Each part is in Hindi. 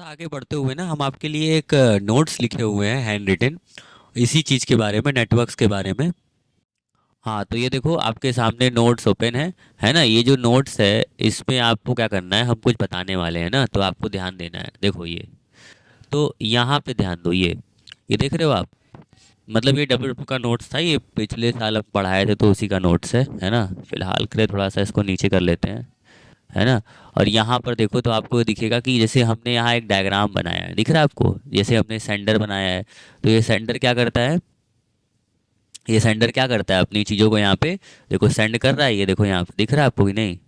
आगे बढ़ते हुए ना हम आपके लिए एक नोट्स लिखे हुए हैं हैंड रिटन इसी चीज़ के बारे में, नेटवर्क्स के बारे में। हाँ, तो ये देखो आपके सामने नोट्स ओपन है ना। ये जो नोट्स है इसमें आपको क्या करना है, हम कुछ बताने वाले हैं ना, तो आपको ध्यान देना है। देखो ये, तो यहाँ पे ध्यान दो। ये देख रहे हो आप? मतलब ये डब्ल्यू डब्ल्यू का नोट्स था, ये पिछले साल हम पढ़ाए थे तो उसी का नोट्स है ना। फिलहाल के लिए थोड़ा सा इसको नीचे कर लेते हैं, है ना। और यहाँ पर देखो तो आपको दिखेगा कि जैसे हमने यहाँ एक डायग्राम बनाया है, दिख रहा है आपको? जैसे हमने सेंडर बनाया है, तो ये सेंडर क्या करता है, ये सेंडर क्या करता है, अपनी चीज़ों को यहाँ पे देखो सेंड कर रहा है। ये देखो यहाँ पे दिख रहा है आपको कि नहीं?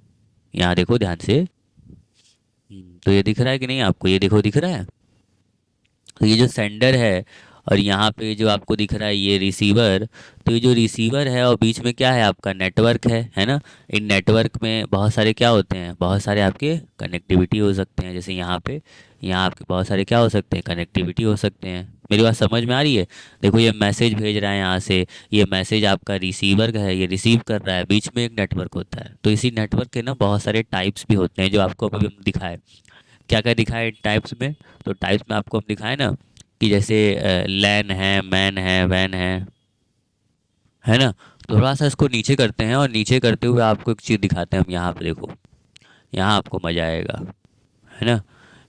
यहाँ देखो ध्यान से। तो ये दिख रहा है कि नहीं आपको? ये देखो दिख रहा है। तो ये जो सेंडर है और यहाँ पे जो आपको दिख रहा है ये रिसीवर। तो ये जो रिसीवर है और बीच में क्या है, आपका नेटवर्क है ना। इन नेटवर्क में बहुत सारे क्या होते हैं, बहुत सारे आपके कनेक्टिविटी हो सकते हैं। जैसे यहाँ पे, यहाँ आपके बहुत सारे क्या हो सकते हैं, कनेक्टिविटी हो सकते हैं। मेरी बात समझ में आ रही है? देखो ये मैसेज भेज रहा है यहाँ से, ये मैसेज आपका रिसीवर का है, ये रिसीव कर रहा है, बीच में एक नेटवर्क होता है। तो इसी नेटवर्क के ना बहुत सारे टाइप्स भी होते हैं जो आपको अभी हम दिखाए। क्या क्या दिखाए टाइप्स में? तो टाइप्स में आपको हम दिखाए ना कि जैसे लैन है, मैन है, वैन है ना। तो थोड़ा सा इसको नीचे करते हैं और नीचे करते हुए आपको एक चीज़ दिखाते हैं हम। यहाँ पे देखो, यहाँ आपको मज़ा आएगा, है ना।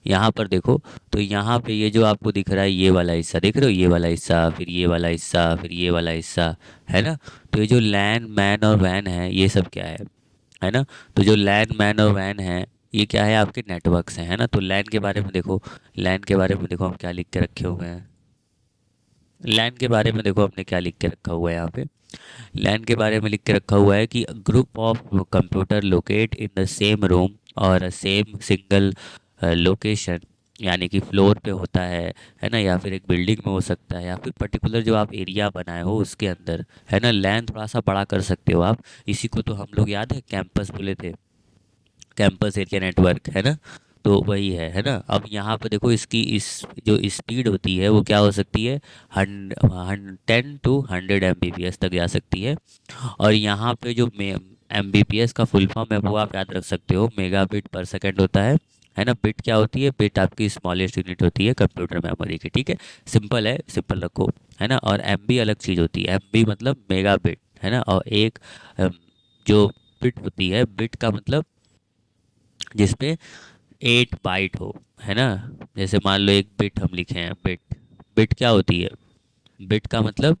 यहाँ पर देखो, तो यहाँ पे ये जो आपको दिख रहा है ये वाला हिस्सा, देख रहे हो? ये वाला हिस्सा, फिर ये वाला हिस्सा, फिर ये वाला हिस्सा, है ना। तो ये जो लैन, मैन और वैन है, ये सब क्या है ना। तो जो लैन, मैन और वैन है, ये क्या है, आपके नेटवर्क्स हैं, है ना। तो लैन के बारे में देखो, लैन के बारे में देखो हम क्या लिख के रखे हुए हैं। लैन के बारे में देखो हमने क्या लिख के रखा हुआ है यहाँ पे। लैन के बारे में लिख के रखा हुआ है कि group of computer locate in the same room और सेम सिंगल लोकेशन, यानी कि फ्लोर पे होता है ना, या फिर एक बिल्डिंग में हो सकता है, या फिर पर्टिकुलर जो आप एरिया बनाए हो उसके अंदर, है ना। लैन थोड़ा सा बड़ा कर सकते हो आप। इसी को तो हम लोग याद है कैंपस बोले थे, कैंपस एरिया नेटवर्क, है ना। तो वही है ना। अब यहाँ पे देखो इसकी इस जो स्पीड होती है वो क्या हो सकती है, 10 to 100 Mbps तक जा सकती है। और यहाँ पे जो Mbps का फुल फॉर्म है वो आप याद रख सकते हो, मेगाबिट पर सेकेंड होता है ना। बिट क्या होती है, बिट आपकी स्मॉलेस्ट यूनिट होती है कंप्यूटर मेमोरी की, ठीक है। सिंपल है, सिंपल रखो, है ना। और MB अलग चीज़ होती है, MB मतलब मेगाबिट, है ना। और एक जो बिट होती है, बिट का मतलब जिसपे 8 बाइट हो, है ना। जैसे मान लो एक बिट हम लिखे हैं, बिट, बिट क्या होती है, बिट का मतलब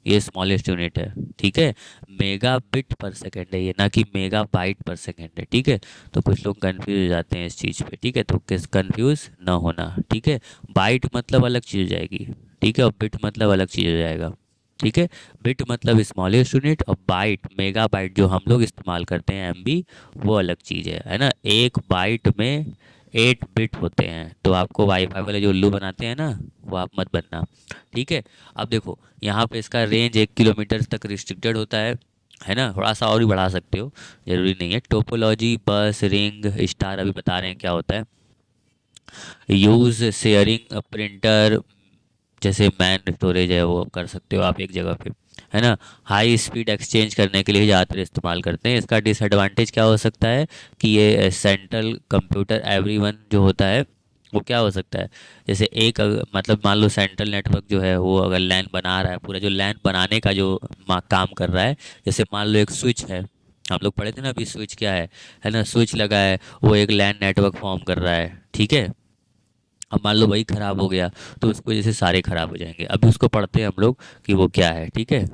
ये स्मॉलेस्ट यूनिट है, ठीक है। मेगा बिट पर सेकेंड है ये, ना कि मेगा बाइट पर सेकेंड है, ठीक है। तो कुछ लोग कंफ्यूज हो जाते हैं इस चीज़ पे, ठीक है। तो किस कंफ्यूज ना होना, ठीक है। बाइट मतलब अलग चीज़ हो जाएगी, ठीक है, और बिट मतलब अलग चीज़ हो जाएगा, ठीक है। बिट मतलब स्मॉलेस्ट यूनिट, और बाइट, मेगा बाइट जो हम लोग इस्तेमाल करते हैं, MB, वो अलग चीज़ है ना। एक बाइट में 8 बिट होते हैं। तो आपको वाईफाई वाले जो उल्लू बनाते हैं ना, वो आप मत बनना, ठीक है। अब देखो यहाँ पे इसका रेंज 1 किलोमीटर तक रिस्ट्रिक्टेड होता है ना। थोड़ा सा और भी बढ़ा सकते हो, ज़रूरी नहीं है। टोपोलॉजी, बस, रिंग, स्टार अभी बता रहे हैं क्या होता है। यूज़ शेयरिंग प्रिंटर, जैसे मैन स्टोरेज है वो कर सकते हो आप एक जगह पे, है ना। हाई स्पीड एक्सचेंज करने के लिए ज़्यादातर इस्तेमाल करते हैं। इसका डिसएडवांटेज क्या हो सकता है कि ये सेंट्रल कंप्यूटर एवरीवन जो होता है वो क्या हो सकता है, जैसे एक मतलब मान लो सेंट्रल नेटवर्क जो है वो अगर लैन बना रहा है, पूरा जो लैन बनाने का जो काम कर रहा है, जैसे मान लो एक स्विच है, हम लोग पढ़े थे ना अभी स्विच क्या है ना। स्विच लगा है, वो एक लैन नेटवर्क फॉर्म कर रहा है, ठीक है। अब मान लो वही ख़राब हो गया तो उसकी वजह से सारे ख़राब हो जाएंगे। अभी उसको पढ़ते हैं हम लोग कि वो क्या है, ठीक है,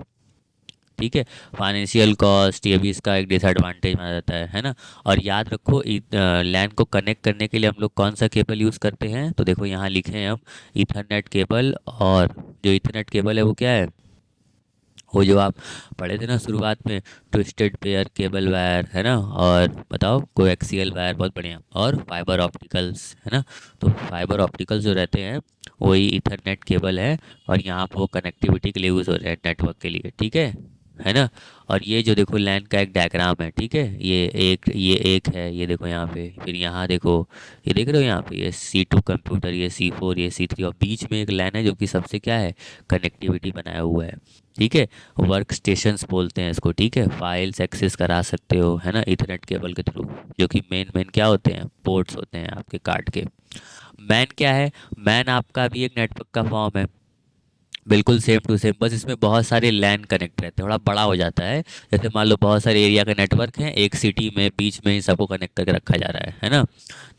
ठीक है। फाइनेंशियल कॉस्ट, ये भी इसका एक डिसएडवांटेज माना जाता है ना। और याद रखो लैन को कनेक्ट करने के लिए हम लोग कौन सा केबल यूज़ करते हैं, तो देखो यहाँ लिखे हैं हम, ईथरनेट केबल। और जो ईथरनेट केबल है वो क्या है, वो जो आप पढ़े थे ना शुरुआत में, ट्विस्टेड पेयर केबल वायर, है ना। और बताओ कोएक्सियल वायर, बहुत बढ़िया। और फाइबर ऑप्टिकल्स, है ना। तो फाइबर ऑप्टिकल्स जो रहते हैं वही ईथरनेट केबल है। और यहाँ पर वो कनेक्टिविटी के लिए यूज़ हो रहे हैं, नेटवर्क के लिए, ठीक है ना। और ये जो देखो लैन का एक डायग्राम है, ठीक है। ये एक है, ये देखो यहाँ पे, फिर यहाँ देखो, ये देख रहे हो यहाँ पे, ये C2 कंप्यूटर, ये C4, ये C3, और बीच में एक लैन है जो कि सबसे क्या है, कनेक्टिविटी बनाया हुआ है, ठीक है। वर्क स्टेशंस बोलते हैं इसको, ठीक है। फाइल्स एक्सेस करा सकते हो, है ना, इथरनेट केबल के थ्रू, जो कि मेन मेन क्या होते हैं, पोर्ट्स होते हैं आपके कार्ड के। मैन क्या है? मैन आपका भी एक नेटवर्क का फॉर्म है, बिल्कुल सेम टू सेम, बस इसमें बहुत सारे लैन कनेक्ट रहते हैं, थोड़ा बड़ा हो जाता है। जैसे मान लो बहुत सारे एरिया का नेटवर्क है, एक सिटी में बीच में ही सबको कनेक्ट करके रखा जा रहा है ना।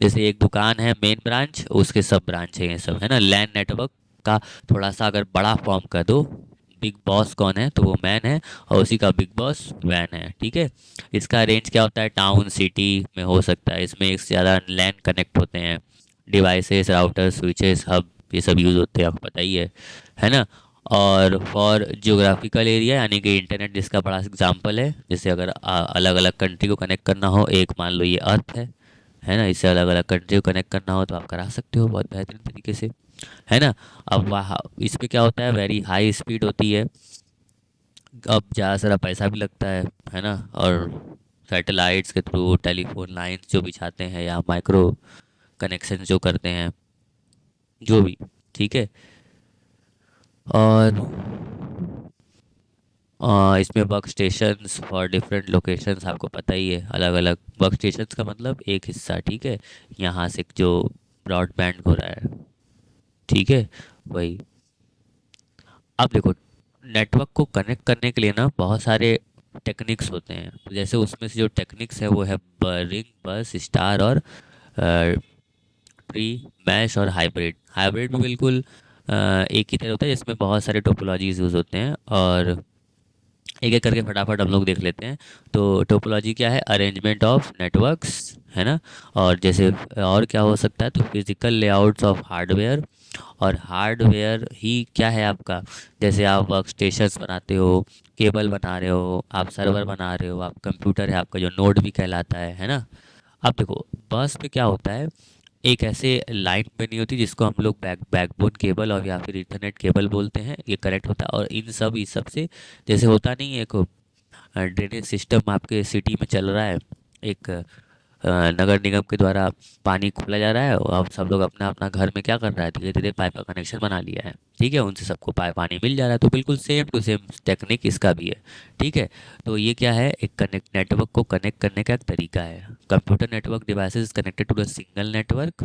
जैसे एक दुकान है मेन ब्रांच, उसके सब ब्रांच है, ये सब है ना। लैन नेटवर्क का थोड़ा सा अगर बड़ा फॉर्म कर दो, बिग बॉस कौन है? तो वो मैन है, और उसी का बिग बॉस वैन है, ठीक है। इसका रेंज क्या होता है? टाउन सिटी में हो सकता है, इसमें एक से ज़्यादा लैन कनेक्ट होते हैं, डिवाइसेस, राउटर, स्विचेस, हब, ये सब यूज़ होते हैं, आपको पता ही है ना। और फॉर जियोग्राफिकल एरिया यानी कि इंटरनेट जिसका बड़ा एग्जांपल है, जैसे अगर अलग अलग कंट्री को कनेक्ट करना हो, एक मान लो ये अर्थ है ना, इससे अलग अलग कंट्री को कनेक्ट करना हो तो आप करा सकते हो बहुत बेहतरीन तरीके से, है ना। अब वहाँ इसमें क्या होता है? वेरी हाई स्पीड होती है, अब ज़्यादा सारा पैसा भी लगता है ना। और सैटेलाइट्स के थ्रू टेलीफोन लाइंस जो बिछाते हैं या माइक्रो कनेक्शन जो करते हैं, जो भी, ठीक है। और इसमें work stations for different locations, आपको पता ही है, अलग अलग वर्क स्टेशंस का मतलब एक हिस्सा, ठीक है। यहाँ से जो ब्रॉडबैंड हो रहा है, ठीक है, वही। अब देखो, नेटवर्क को कनेक्ट करने के लिए ना बहुत सारे टेक्निक्स होते हैं, तो जैसे उसमें से जो टेक्निक्स है वो है रिंग, बस, स्टार और ट्री, मैश और हाइब्रिड। हाइब्रिड भी बिल्कुल एक ही तरह होता है, जिसमें बहुत सारे टोपोलॉजीज यूज़ होते हैं, और एक एक करके फटाफट हम लोग देख लेते हैं। तो टोपोलॉजी क्या है? अरेंजमेंट ऑफ नेटवर्क्स, है ना। और जैसे और क्या हो सकता है? तो फिजिकल लेआउट्स ऑफ हार्डवेयर, और हार्डवेयर ही क्या है आपका? जैसे आप वर्क स्टेशंस बनाते हो, केबल बना रहे हो, आप सर्वर बना रहे हो, आप कंप्यूटर है आपका जो नोड भी कहलाता है ना। अब देखो, बस पे क्या होता है? एक ऐसे लाइन बनी होती है जिसको हम लोग बैकबोन केबल और या फिर इथरनेट केबल बोलते हैं, ये कनेक्ट होता है। और इस सब से, जैसे होता नहीं है, एक ड्रेनेज सिस्टम आपके सिटी में चल रहा है, एक नगर निगम के द्वारा पानी खोला जा रहा है, और अब सब लोग अपना अपना घर में क्या कर रहा है, धीरे धीरे पाइप का कनेक्शन बना लिया है, ठीक है, उनसे सबको पानी मिल जा रहा है। तो बिल्कुल सेम टू सेम टेक्निक इसका भी है, ठीक है। तो ये क्या है? एक कनेक्ट नेटवर्क को कनेक्ट करने का एक तरीका है। Computer network devices connected to the single network,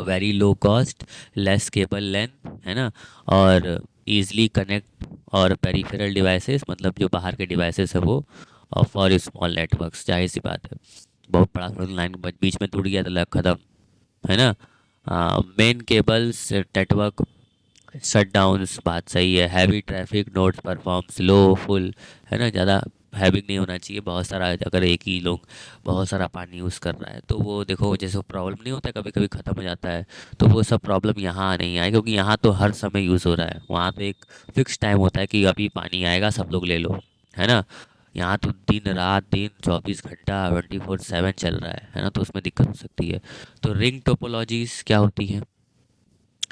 very low cost, less cable length, है ना। और ईजली कनेक्ट, और पेरिफेरल डिवाइसेस मतलब जो बाहर के डिवाइसेस है वो, और फॉर स्मॉल नेटवर्क्स, जाहिर सी बात है, बहुत बड़ा लाइन बीच में टूट गया तो लग खत्म, है ना। Main cables network shut downs, बात सही है। हैवी ट्रैफिक नोड्स परफॉर्म्स लो फुल, है ना, ज़्यादा हैवी नहीं होना चाहिए। बहुत सारा, अगर एक ही लोग बहुत सारा पानी यूज़ कर रहा है तो वो देखो, जैसे प्रॉब्लम नहीं होता है, कभी कभी ख़त्म हो जाता है, तो वो सब प्रॉब्लम यहाँ नहीं आए, क्योंकि यहाँ तो हर समय यूज़ हो रहा है। वहाँ तो एक फिक्स टाइम होता है कि अभी पानी आएगा, सब लोग ले लो, है ना। यहाँ तो दिन रात दिन 24 घंटा 24/7 चल रहा है ना, तो उसमें दिक्कत हो सकती है। तो रिंग टोपोलॉजीज क्या होती हैं?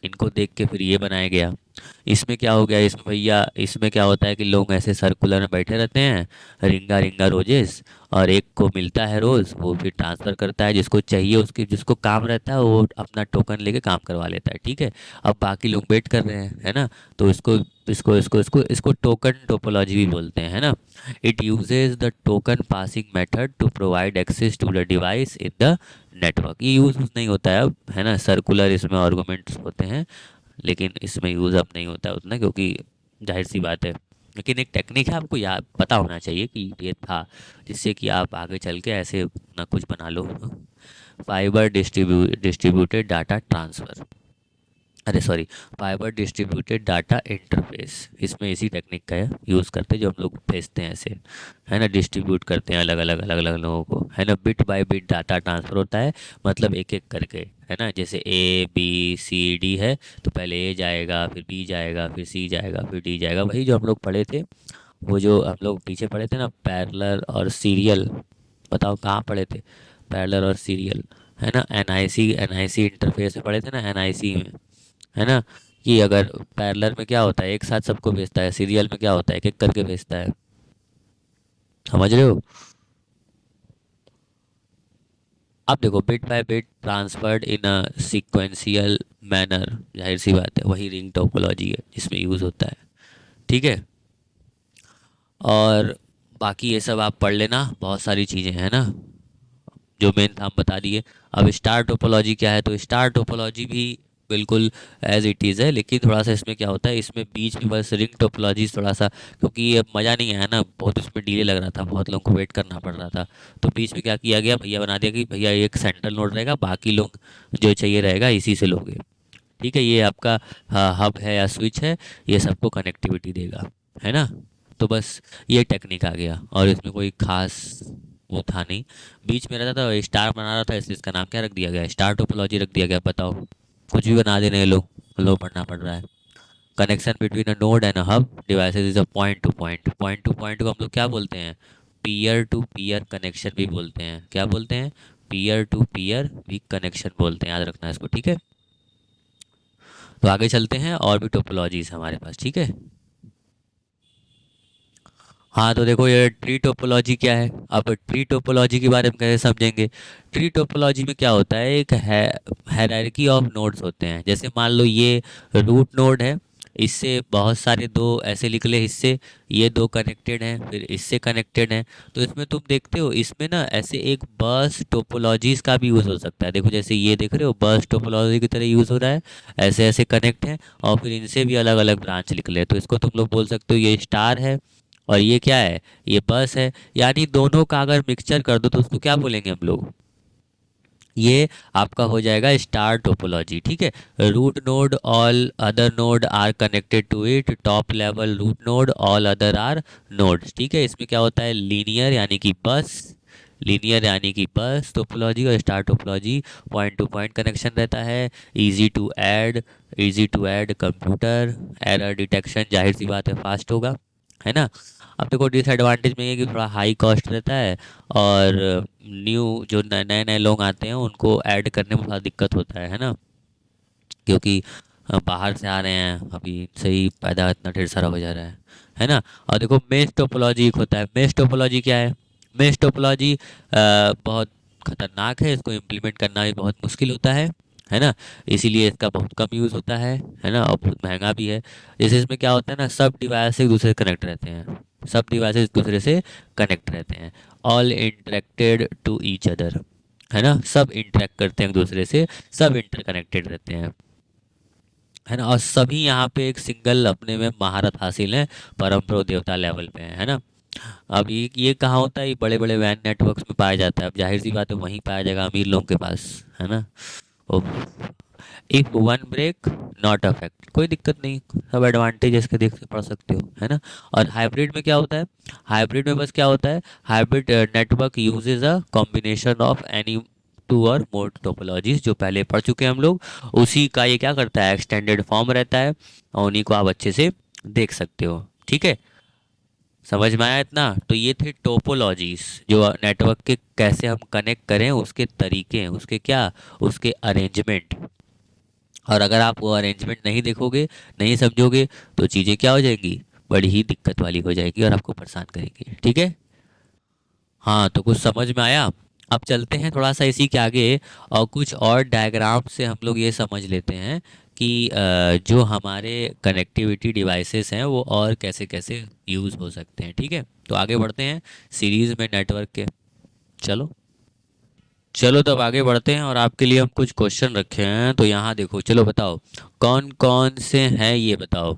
इनको देख के फिर ये बनाया गया। इसमें क्या हो गया? इसमें भैया, इसमें क्या होता है कि लोग ऐसे सर्कुलर में बैठे रहते हैं, रिंगा रिंगा रोजेस, और एक को मिलता है रोज़, वो फिर ट्रांसफ़र करता है जिसको चाहिए, उसके जिसको काम रहता है वो अपना टोकन लेके काम करवा लेता है, ठीक है। अब बाकी लोग वेट कर रहे हैं, है ना। तो इसको इसको इसको इसको इसको टोकन टोपोलॉजी भी बोलते हैं, है ना। It uses the token passing method to provide access to the device in the network. ये यूज़ नहीं होता है अब, है ना। सर्कुलर इसमें आर्गूमेंट्स होते हैं, लेकिन इसमें यूज़ अब नहीं होता है उतना, क्योंकि जाहिर सी बात है। लेकिन एक टेक्निक है, आपको याद पता होना चाहिए कि ये था, जिससे कि आप आगे चल के ऐसे ना कुछ बना लो। फाइबर डिस्ट्रीब्यूटेड डाटा ट्रांसफ़र, अरे sorry, fibre distributed data interface, इसमें इसी टेक्निक का यूज़ करते हैं, जो हम लोग भेजते हैं ऐसे, है ना, डिस्ट्रीब्यूट करते हैं अलग अलग लोगों को, है ना। Bit by bit data transfer होता है, मतलब एक एक करके, है ना। जैसे ABCD है, तो पहले ए जाएगा, फिर बी जाएगा, फिर सी जाएगा, फिर डी जाएगा, वही जो हम लोग पढ़े थे, वो जो हम लोग पीछे पढ़े थे ना, पैरेलल और सीरियल। बताओ कहाँ पढ़े थे? पैरेलल और सीरियल, है ना। NIC इंटरफेस में पढ़े थे ना, NIC में, है ना। कि अगर पैरेलल में क्या होता है, एक साथ सबको भेजता है, सीरियल में क्या होता है, एक एक करके भेजता है, समझ रहे हो। अब देखो, bit by bit transferred in a sequential manner, जाहिर सी बात है, वही रिंग टोपोलॉजी है जिसमें यूज़ होता है, ठीक है। और बाकी ये सब आप पढ़ लेना, बहुत सारी चीज़ें हैं ना। जो मेन था हम बता दिए। अब स्टार टोपोलॉजी क्या है, तो स्टार टोपोलॉजी भी बिल्कुल एज इट इज़ है, लेकिन थोड़ा सा इसमें क्या होता है, इसमें बीच में बस रिंग टोपोलॉजी थोड़ा सा, क्योंकि अब मज़ा नहीं आया ना, बहुत इसमें डिले लग रहा था, बहुत लोगों को वेट करना पड़ रहा था। तो बीच में क्या किया गया, भैया बना दिया कि भैया एक सेंट्रल नोड रहेगा, बाकी लोग जो चाहिए रहेगा इसी से लोगे। ठीक है, ये आपका हब है या स्विच है, ये सबको कनेक्टिविटी देगा, है ना। तो बस ये टेक्निक आ गया, और इसमें कोई खास वो था नहीं। बीच में रहता था, स्टार बना रहा था, इसलिए इसका नाम क्या रख दिया गया, स्टार टोपोलॉजी रख दिया गया। बताओ, कुछ भी बना दे रहे हैं लोग, लोग पढ़ना पड़ रहा है। Connection between a node and a hub devices is a point to point. Point to point को हम लोग क्या बोलते हैं, पीयर टू पीयर कनेक्शन भी बोलते हैं। क्या बोलते हैं, पीयर टू पीयर भी कनेक्शन बोलते हैं, याद रखना इसको, ठीक है। तो आगे चलते हैं, और भी टोपोलॉजीज हमारे पास, ठीक है। हाँ, तो देखो ये ट्री टोपोलॉजी क्या है। अब ट्री टोपोलॉजी के बारे में कैसे समझेंगे। ट्री टोपोलॉजी में क्या होता है, एक है हायरार्की ऑफ नोड्स होते हैं। जैसे मान लो ये रूट नोड है, इससे बहुत सारे दो ऐसे निकले हिस्से, ये दो कनेक्टेड हैं, फिर इससे कनेक्टेड हैं। तो इसमें तुम देखते हो, इसमें ना ऐसे एक बस टोपोलॉजीज का भी यूज़ हो सकता है। देखो जैसे ये देख रहे हो, बस टोपोलॉजी की तरह यूज़ हो रहा है, ऐसे ऐसे कनेक्ट हैं, और फिर इनसे भी अलग अलग ब्रांच निकले। तो इसको तुम लोग बोल सकते हो ये स्टार है, और ये क्या है, ये बस है। यानी दोनों का अगर मिक्सचर कर दो तो उसको क्या बोलेंगे हम लोग, ये आपका हो जाएगा स्टार टोपोलॉजी, ठीक है। Root node all other node are connected to it, top level root node all other are nodes, ठीक है। इसमें क्या होता है, लीनियर यानी कि बस, लीनियर यानी कि बस टोपोलॉजी, और star topology point to point connection रहता है। Easy to add, easy to add computer, error detection जाहिर सी बात है फास्ट होगा, है ना। अब देखो डिसएडवांटेज में ये कि थोड़ा हाई कॉस्ट रहता है, और न्यू जो नए नए नए लोग आते हैं उनको ऐड करने में थोड़ा दिक्कत होता है ना, क्योंकि बाहर से आ रहे हैं, अभी से ही पैदा इतना ढेर सारा हो जा रहा है ना। और देखो मेश टोपोलॉजी एक होता है। मेश टोपोलॉजी क्या है, मेश टोपोलॉजी बहुत खतरनाक है, इसको इम्प्लीमेंट करना भी बहुत मुश्किल होता है ना। इसीलिए इसका बहुत कम यूज़ होता है ना, और बहुत महंगा भी है। जैसे इसमें क्या होता है ना, सब डिवाइस एक दूसरे से कनेक्ट रहते हैं, सब डिवाइस एक दूसरे से कनेक्ट रहते हैं, all interacted to each other, है ना। सब इंटरेक्ट करते हैं एक दूसरे से, सब इंटरकनेक्टेड रहते है ना। और सभी यहाँ पे एक सिंगल अपने में महारत हासिल है, परम प्रो देवता लेवल पे है ना। अब ये कहाँ होता है, ये बड़े बड़े वैन नेटवर्क्स में पाया जाता है। अब जाहिर सी बात है वहीं पाया जाएगा अमीर लोगों के पास, है ना। If one break not affect, कोई दिक्कत नहीं, सब एडवांटेज इसके देख के पढ़ सकते हो, है ना। और हाइब्रिड में क्या होता है, हाइब्रिड में बस क्या होता है, hybrid network usage a combination of any two और मोर टोपोलॉजीज, जो पहले पढ़ चुके हैं हम लोग, उसी का ये क्या करता है, एक्सटेंडेड फॉर्म रहता है, और उन्हीं को आप अच्छे से देख सकते हो, ठीक है। समझ में आया इतना। तो ये थे टोपोलॉजीज, जो नेटवर्क के कैसे हम कनेक्ट करें, उसके तरीके, उसके क्या, उसके अरेंजमेंट। और अगर आप वो अरेंजमेंट नहीं देखोगे, नहीं समझोगे, तो चीज़ें क्या हो जाएंगी, बड़ी ही दिक्कत वाली हो जाएगी, और आपको परेशान करेंगी, ठीक है। हाँ, तो कुछ समझ में आया। अब चलते हैं थोड़ा सा इसी के आगे, और कुछ और डायग्राम से हम लोग ये समझ लेते हैं कि जो हमारे कनेक्टिविटी डिवाइसेस हैं वो और कैसे कैसे यूज़ हो सकते हैं, ठीक है। तो आगे बढ़ते हैं सीरीज़ में नेटवर्क के। चलो, चलो तब आगे बढ़ते हैं, और आपके लिए हम कुछ क्वेश्चन रखे हैं। तो यहाँ देखो, चलो बताओ कौन कौन से हैं, ये बताओ।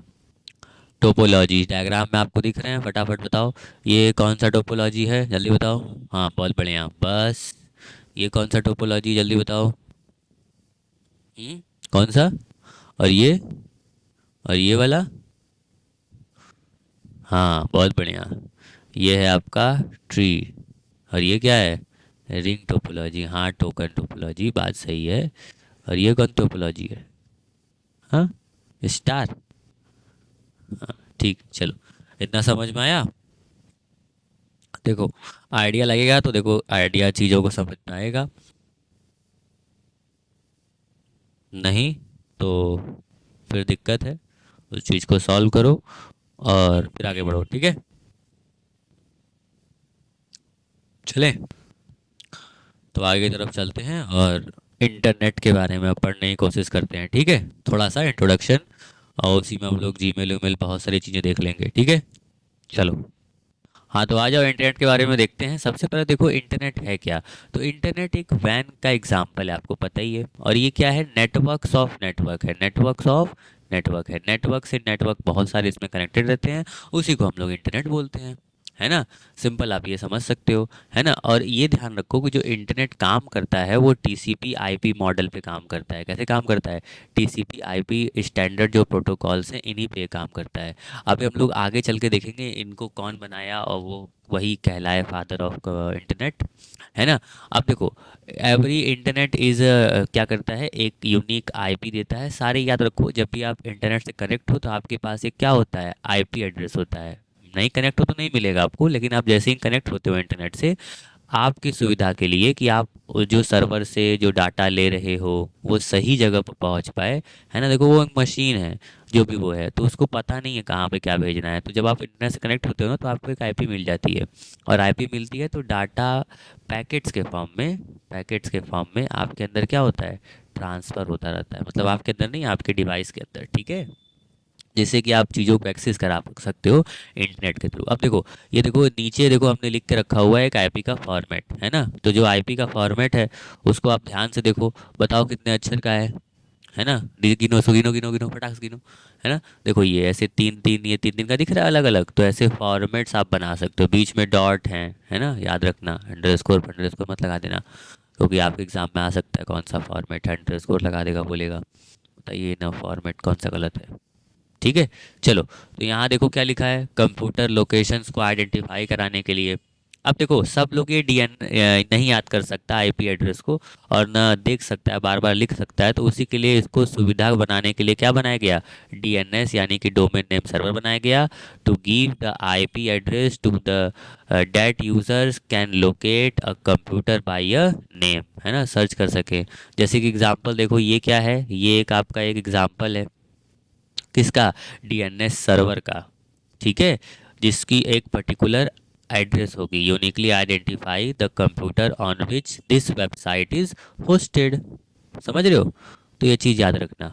टोपोलॉजी डायग्राम में आपको दिख रहे हैं, फटाफट बताओ, ये कौन सा टोपोलॉजी है, जल्दी बताओ। हाँ, बहुत बढ़िया, बस। ये कौन सा टोपोलॉजी, जल्दी बताओ। कौन सा, और ये वाला, हाँ बहुत बढ़िया, ये है आपका ट्री। और ये क्या है, रिंग टोपोलॉजी, हाँ टोकन टोपोलॉजी, बात सही है। और ये कौन टोपोलॉजी है, हाँ स्टार, ठीक, चलो, इतना समझ में आया। देखो आइडिया लगेगा, तो देखो आइडिया चीज़ों को समझ में आएगा, नहीं तो फिर दिक्कत है। उस चीज़ को सॉल्व करो, और फिर आगे बढ़ो, ठीक है। चलें, तो आगे की तरफ चलते हैं, और इंटरनेट के बारे में पढ़ने की कोशिश करते हैं, ठीक है। थोड़ा सा इंट्रोडक्शन, और उसी में हम लोग जीमेल वीमेल बहुत सारी चीज़ें देख लेंगे, ठीक है। चलो, हाँ, तो आ जाओ इंटरनेट के बारे में देखते हैं। सबसे पहले देखो इंटरनेट है क्या। तो इंटरनेट एक वैन का एग्जांपल है, आपको पता ही है। और ये क्या है, नेटवर्क्स ऑफ नेटवर्क है, नेटवर्क्स ऑफ नेटवर्क है। नेटवर्क से नेटवर्क बहुत सारे इसमें कनेक्टेड रहते हैं, उसी को हम लोग इंटरनेट बोलते हैं, है ना। सिंपल, आप ये समझ सकते हो, है ना। और ये ध्यान रखो कि जो इंटरनेट काम करता है वो टीसीपी आईपी मॉडल पे काम करता है। कैसे काम करता है, टीसीपी आईपी स्टैंडर्ड जो प्रोटोकॉल्स हैं इन्हीं पे काम करता है। अभी हम लोग आगे चल के देखेंगे इनको कौन बनाया, और वो वही कहलाए फादर ऑफ इंटरनेट, है ना। अब देखो, एवरी इंटरनेट इज़ क्या करता है, एक यूनिक आईपी देता है। सारे याद रखो, जब भी आप इंटरनेट से कनेक्ट हो तो आपके पास एक क्या होता है, आईपी एड्रेस होता है। नहीं कनेक्ट हो तो नहीं मिलेगा आपको, लेकिन आप जैसे ही कनेक्ट होते हो इंटरनेट से, आपकी सुविधा के लिए कि आप जो सर्वर से जो डाटा ले रहे हो वो सही जगह पर पहुंच पाए, है ना। देखो वो एक मशीन है, जो भी वो है, तो उसको पता नहीं है कहाँ पे क्या भेजना है। तो जब आप इंटरनेट से कनेक्ट होते हो ना, तो आपको एक आईपी मिल जाती है। और आईपी मिलती है तो डाटा पैकेट्स के फॉर्म में आपके अंदर क्या होता है, ट्रांसफ़र होता रहता है। मतलब आपके अंदर नहीं, आपके डिवाइस के अंदर, ठीक है। जिससे कि आप चीज़ों को एक्सेस करा सकते हो इंटरनेट के थ्रू। अब देखो, ये देखो नीचे देखो, हमने लिख के रखा हुआ है एक आईपी का फॉर्मेट, है ना। तो जो आईपी का फॉर्मेट है उसको आप ध्यान से देखो, बताओ कितने अक्षर का है ना। गिनो, सो गिनो गिनो गिनो, फटाक से गिनो, है ना। देखो ये ऐसे तीन तीन, ये तीन तीन का दिख रहा है अलग अलग। तो ऐसे फॉर्मेट्स आप बना सकते हो, बीच में डॉट है ना, याद रखना। अंडरस्कोर मत लगा देना, क्योंकि आपके एग्जाम में आ सकता है कौन सा फॉर्मेट है, अंडरस्कोर लगा देगा, बोलेगा बताइए ना फॉर्मेट कौन सा गलत है। ठीक है, चलो। तो यहाँ देखो क्या लिखा है, कंप्यूटर लोकेशंस को आइडेंटिफाई कराने के लिए। अब देखो, सब लोग ये डीएन नहीं याद कर सकता आईपी एड्रेस को, और ना देख सकता है, बार बार लिख सकता है। तो उसी के लिए इसको सुविधा बनाने के लिए क्या बनाया गया, डीएनएस यानी कि डोमेन नेम सर्वर बनाया गया, to give the IP address to the that users can locate a computer by a name, है ना, सर्च कर सके। जैसे कि एग्जांपल देखो, ये क्या है, ये एक आपका एक एग्जांपल है किसका, डीएनएस सर्वर का, ठीक है। जिसकी एक पर्टिकुलर एड्रेस होगी, uniquely identify the computer on which this website is hosted. समझ रहे हो, तो ये चीज़ याद रखना।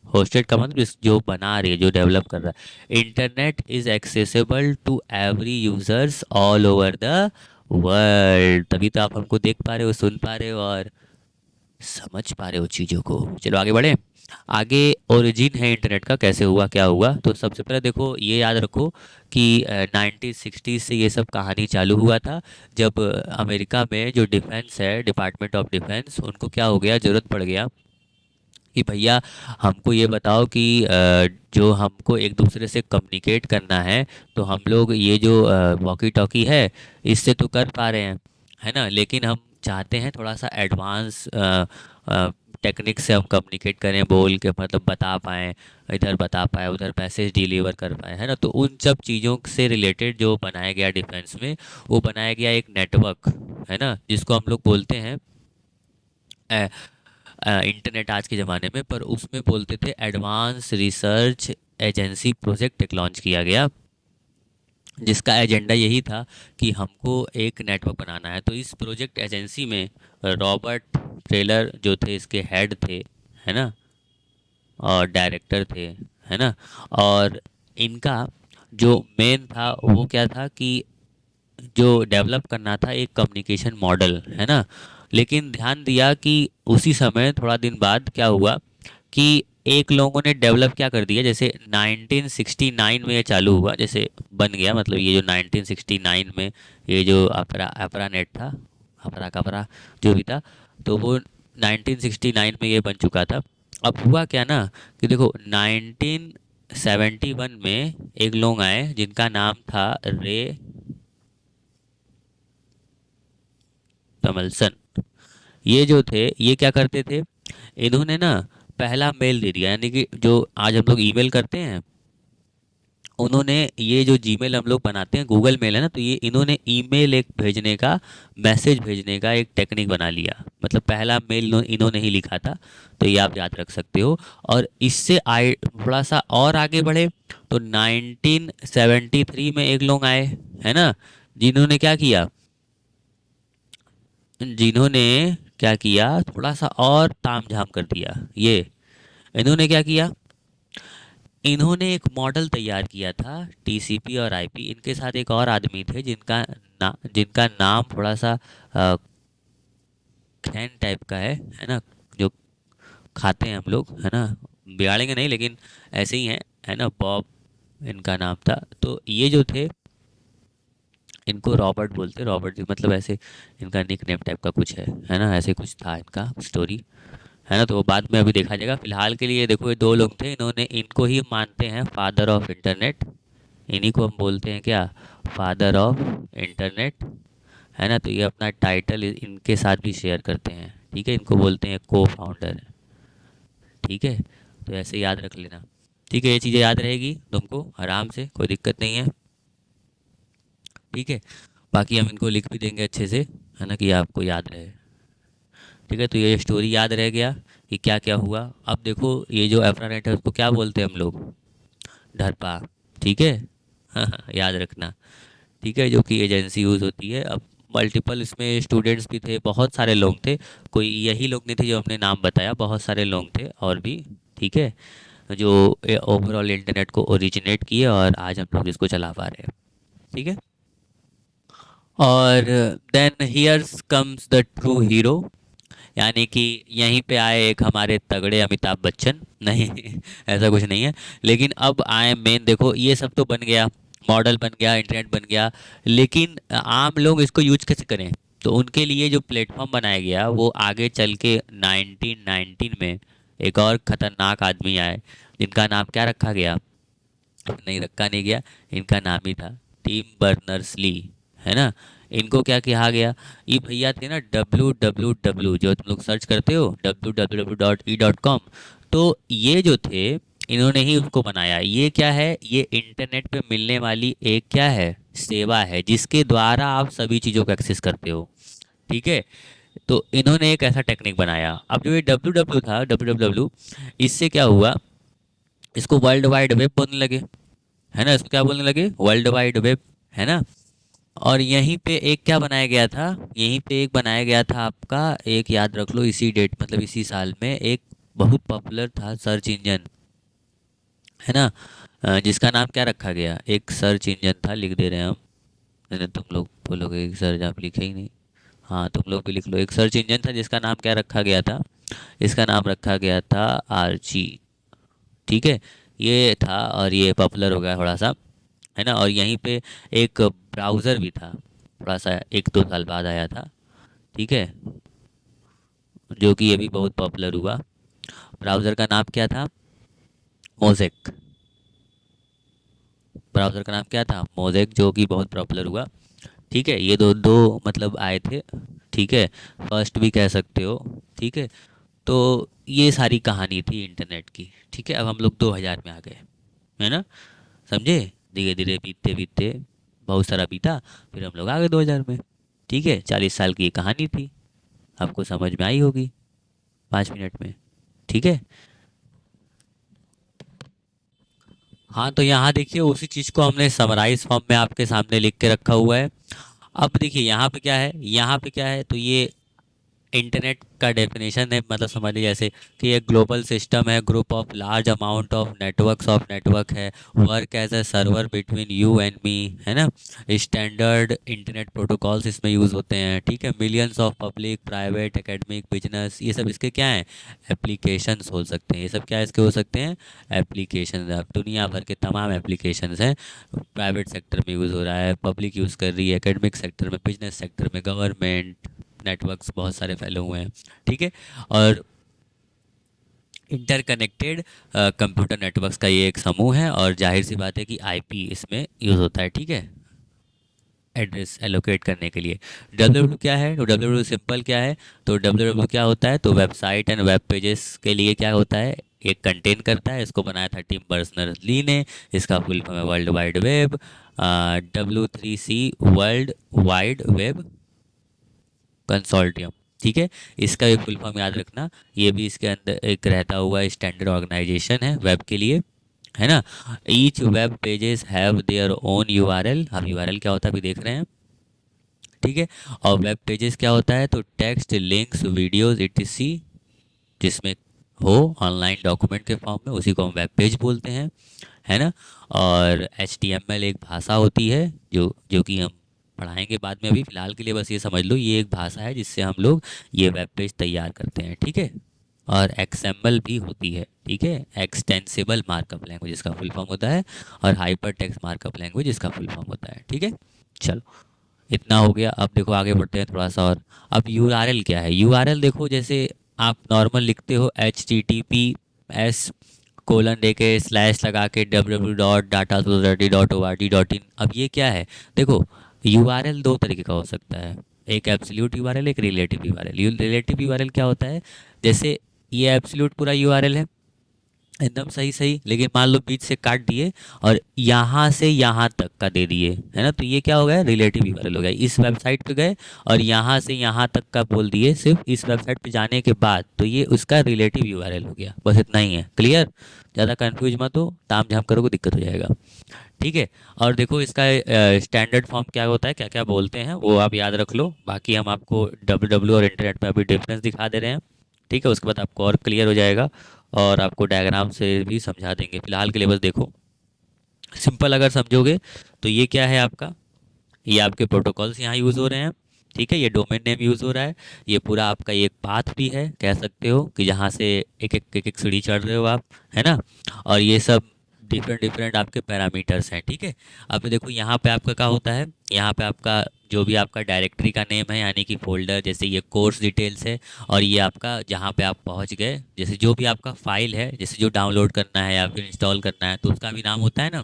होस्टेड का मतलब जो बना रही है, जो डेवलप कर रहा है। Internet is accessible to every users all over the world. तभी तो आप हमको देख पा रहे हो, सुन पा रहे हो और समझ पा रहे हो चीज़ों को। चलो आगे बढ़े। आगे ओरिजिन है इंटरनेट का, कैसे हुआ क्या हुआ। तो सबसे पहले देखो, ये याद रखो कि 1960 से ये सब कहानी चालू हुआ था, जब अमेरिका में जो डिफेंस है, डिपार्टमेंट ऑफ डिफेंस, उनको क्या हो गया, ज़रूरत पड़ गया कि भैया हमको ये बताओ कि जो हमको एक दूसरे से कम्युनिकेट करना है, तो हम लोग ये जो वॉकी टॉकी है इससे तो कर पा रहे हैं, है ना। लेकिन हम चाहते हैं थोड़ा सा एडवांस टेक्निक से हम कम्युनिकेट करें, बोल के मतलब बता पाएँ, इधर बता पाए, उधर मैसेज डिलीवर कर पाए, है ना। तो उन सब चीज़ों से रिलेटेड जो बनाया गया डिफेंस में, वो बनाया गया एक नेटवर्क, है ना, जिसको हम लोग बोलते हैं इंटरनेट आज के ज़माने में। पर उसमें बोलते थे एडवांस रिसर्च एजेंसी प्रोजेक्ट एक लॉन्च किया गया, जिसका एजेंडा यही था कि हमको एक नेटवर्क बनाना है। तो इस प्रोजेक्ट एजेंसी में रॉबर्ट टेलर जो थे इसके हेड थे, है ना, और डायरेक्टर थे, है ना। और इनका जो मेन था वो क्या था कि जो डेवलप करना था एक कम्युनिकेशन मॉडल, है ना। लेकिन ध्यान दिया कि उसी समय थोड़ा दिन बाद क्या हुआ कि एक लोगों ने डेवलप क्या कर दिया, जैसे 1969 में ये चालू हुआ, जैसे बन गया, मतलब ये जो 1969 में ये जो अपरा अपरा नेट था, अपरा कपरा जो भी था, तो वो 1969 में ये बन चुका था। अब हुआ क्या ना कि देखो 1971 में एक लोग आए जिनका नाम था रे टमलसन। ये जो थे, ये क्या करते थे, इन्होंने ना पहला मेल दे दिया, यानी कि जो आज हम लोग ईमेल करते हैं, उन्होंने ये जो जीमेल हम लोग बनाते हैं, गूगल मेल है ना, तो ये इन्होंने ईमेल एक भेजने का, मैसेज भेजने का एक टेक्निक बना लिया। मतलब पहला मेल इन्होंने ही लिखा था, तो ये आप याद रख सकते हो। और इससे आए थोड़ा सा और आगे बढ़े, तो 1973 में एक लोग आए, है ना, जिन्होंने क्या किया, जिन्होंने क्या किया, थोड़ा सा और तामझाम कर दिया। ये इन्होंने क्या किया, इन्होंने एक मॉडल तैयार किया था टीसीपी और आईपी। इनके साथ एक और आदमी थे जिनका नाम थोड़ा सा खैन टाइप का है ना, जो खाते हैं हम लोग, है ना, बिगाड़ेंगे नहीं लेकिन ऐसे ही हैं, है ना, बॉब इनका नाम था। तो ये जो थे, इनको रॉबर्ट बोलते, रॉबर्ट जी मतलब ऐसे इनका निक नेम टाइप का कुछ है ना, ऐसे कुछ था इनका स्टोरी, है ना। तो वो बाद में अभी देखा जाएगा। फिलहाल के लिए देखो, ये दो लोग थे, इन्होंने इनको ही मानते हैं फादर ऑफ इंटरनेट। इन्हीं को हम बोलते हैं क्या, फादर ऑफ इंटरनेट, है ना। तो ये अपना टाइटल इनके साथ भी शेयर करते हैं, ठीक है। इनको बोलते हैं को फाउंडर, ठीक है। तो ऐसे याद रख लेना, ठीक है। ये चीज़ें याद रहेगी तुमको आराम से, कोई दिक्कत नहीं है, ठीक है। बाकी हम इनको लिख भी देंगे अच्छे से, है ना, कि आपको याद रहे, ठीक है। तो ये स्टोरी याद रह गया कि क्या क्या हुआ। अब देखो, ये जो एफ्रानेट है उसको क्या बोलते हैं हम लोग, ढरपा, ठीक है। हाँ हाँ, याद रखना, ठीक है। जो कि एजेंसी यूज़ होती है। अब मल्टीपल इसमें स्टूडेंट्स भी थे, बहुत सारे लोग थे, कोई यही लोग नहीं थे जो हमने नाम बताया, बहुत सारे लोग थे और भी, ठीक है, जो ओवरऑल इंटरनेट को ओरिजिनेट किए और आज हम लोग इसको चला पा रहे हैं, ठीक है। और then here's comes the true hero, यानी कि यहीं पे आए एक हमारे तगड़े अमिताभ बच्चन, नहीं ऐसा कुछ नहीं है, लेकिन अब आए मेन। देखो ये सब तो बन गया, मॉडल बन गया, इंटरनेट बन गया, लेकिन आम लोग इसको यूज कैसे करें। तो उनके लिए जो प्लेटफॉर्म बनाया गया वो आगे चल के 1919 में एक और ख़तरनाक आदमी आए, जिनका नाम क्या रखा गया, नहीं रखा नहीं गया, इनका नाम ही था टिम बर्नर्स ली, है ना। इनको क्या कहा गया, ये भैया थे ना www, जो तुम लोग सर्च करते हो www.e.com, तो ये जो थे इन्होंने ही उसको बनाया। ये क्या है, ये इंटरनेट पे मिलने वाली एक क्या है, सेवा है, जिसके द्वारा आप सभी चीज़ों को एक्सेस करते हो, ठीक है। तो इन्होंने एक ऐसा टेक्निक बनाया। अब जो ये www इससे क्या हुआ, इसको वर्ल्ड वाइड वेब बोलने लगे, है ना। इसको क्या बोलने लगे, वर्ल्ड वाइड वेब, है ना। और यहीं पे एक क्या बनाया गया था, यहीं पे एक बनाया गया था आपका, एक याद रख लो, इसी डेट मतलब इसी साल में एक बहुत पॉपुलर था सर्च इंजन, है ना, जिसका नाम क्या रखा गया, एक सर्च इंजन था, लिख दे रहे हैं हम, नहीं तुम लोग बोलोगे कि सर आप लिखे ही नहीं, हाँ तुम लोग भी लिख लो। एक सर्च इंजन था जिसका नाम क्या रखा गया था, इसका नाम रखा गया था आर्ची, ठीक है। ये था और ये पॉपुलर हो गया थोड़ा सा, है ना। और यहीं पे एक ब्राउज़र भी था, थोड़ा सा 1-2 साल बाद आया था, ठीक है, जो कि ये भी बहुत पॉपुलर हुआ। ब्राउज़र का नाम क्या था, मोज़ेक, ब्राउज़र का नाम क्या था, मोज़ेक, जो कि बहुत पॉपुलर हुआ, ठीक है। ये दो दो मतलब आए थे, ठीक है, फर्स्ट भी कह सकते हो, ठीक है। तो ये सारी कहानी थी इंटरनेट की, ठीक है। अब हम लोग 2000 में आ गए, है ना, समझे। धीरे धीरे बीतते बीतते बहुत सारा बीता, फिर हम लोग आ गए 2000 में, ठीक है। 40 साल की ये कहानी थी, आपको समझ में आई होगी 5 मिनट में, ठीक है। हाँ तो यहाँ देखिए, उसी चीज़ को हमने समराइज फॉर्म में आपके सामने लिख के रखा हुआ है। अब देखिए यहाँ पे क्या है, यहाँ पे क्या है, तो ये इंटरनेट का डेफिनेशन है, मतलब समझ लीजिए जैसे कि एक ग्लोबल सिस्टम है, group of large amount of networks of network है, work as a server between you and me, है ना। स्टैंडर्ड इंटरनेट प्रोटोकॉल्स इसमें यूज़ होते हैं, ठीक है। Millions of public private academic business, ये सब इसके क्या हैं, एप्लीकेशंस हो सकते हैं, ये सब क्या इसके हो सकते हैं, एप्लीकेशन। अब दुनिया भर के तमाम एप्लीकेशंस हैं, प्राइवेट सेक्टर में यूज़ हो रहा है, पब्लिक यूज़ कर रही है, एकेडमिक सेक्टर में, बिजनेस सेक्टर में, गवर्नमेंट नेटवर्क्स बहुत सारे फैले हुए हैं, ठीक है। और इंटरकनेक्टेड कंप्यूटर नेटवर्क्स का ये एक समूह है, और जाहिर सी बात है कि आईपी इसमें यूज़ होता है, ठीक है, एड्रेस एलोकेट करने के लिए। डब्ल्यू क्या है, तो डब्ल्यू सिंपल क्या है, तो डब्ल्यू क्या होता है, तो वेबसाइट एंड वेब पेजेस के लिए क्या होता है, एक कंटेन करता है। इसको बनाया था टिम बर्नर्स ली ने, इसका फुल फॉर्म है world wide web, W3C, world wide web consortium, ठीक है। इसका एक फुल फॉर्म याद रखना, ये भी इसके अंदर एक रहता हुआ स्टैंडर्ड ऑर्गेनाइजेशन है वेब के लिए, है ना। Each web pages have their own URL, अब यूआरएल क्या होता है अभी देख रहे हैं, ठीक है। और वेब पेजेस क्या होता है, तो टेक्स्ट लिंक्स वीडियोस etc, जिसमें हो ऑनलाइन डॉक्यूमेंट के फॉर्म में, उसी को हम वेब पेज बोलते हैं, है ना। और HTML एक भाषा होती है जो जो कि हम पढ़ाएंगे बाद में, अभी फ़िलहाल के लिए बस ये समझ लो ये एक भाषा है जिससे हम लोग ये वेब पेज तैयार करते हैं, ठीक है। और XML भी होती है, ठीक है, एक्सटेंसिबल मार्कअप लैंग्वेज इसका फुल फॉर्म होता है, और हाइपर टेक्स्ट मार्कअप लैंग्वेज इसका फुल फॉर्म होता है, ठीक है। चलो, इतना हो गया। अब देखो आगे बढ़ते हैं थोड़ा सा और। अब URL क्या है? URL देखो, जैसे आप नॉर्मल लिखते हो HTTPS : देके स्लैश लगा के www.datasociety.org.in। अब ये क्या है? देखो, URL दो तरीके का हो सकता है, एक एब्सोल्यूट URL, एक रिलेटिव URL। रिलेटिव URL क्या होता है? जैसे ये एब्सोल्यूट पूरा URL है, एकदम सही सही, लेकिन मान लो बीच से काट दिए और यहाँ से यहाँ तक का दे दिए, है ना, तो ये क्या हो गया? रिलेटिव यूआरएल हो गया। इस वेबसाइट पे गए और यहाँ से यहाँ तक का बोल दिए सिर्फ इस वेबसाइट पे जाने के बाद, तो ये उसका रिलेटिव यूआरएल हो गया। बस इतना ही है, क्लियर? ज़्यादा कंफ्यूज मत हो, ताम झाम करोगे दिक्कत हो जाएगा, ठीक है। और देखो इसका स्टैंडर्ड फॉर्म क्या होता है, क्या क्या बोलते हैं, वो आप याद रख लो। बाकी हम आपको डब्ल्यू और इंटरनेट में अभी डिफरेंस दिखा दे रहे हैं, ठीक है। उसके बाद आपको और क्लियर हो जाएगा और आपको डायग्राम से भी समझा देंगे। फिलहाल के लिए बस देखो, सिंपल अगर समझोगे तो ये क्या है आपका, ये आपके प्रोटोकॉल्स यहाँ यूज़ हो रहे हैं, ठीक है। ये डोमेन नेम यूज़ हो रहा है, ये पूरा आपका ये पाथ भी है, कह सकते हो कि जहाँ से एक एक सीढ़ी चढ़ रहे हो आप, है ना। और ये सब डिफरेंट डिफरेंट आपके पैरामीटर्स हैं, ठीक है। अब देखो यहाँ पे आपका क्या होता है, यहाँ पे आपका जो भी आपका डायरेक्टरी का नेम है, यानी कि फोल्डर, जैसे ये कोर्स डिटेल्स है, और ये आपका जहाँ पे आप पहुँच गए, जैसे जो भी आपका फाइल है, जैसे जो डाउनलोड करना है या फिर इंस्टॉल करना है, तो उसका भी नाम होता है ना।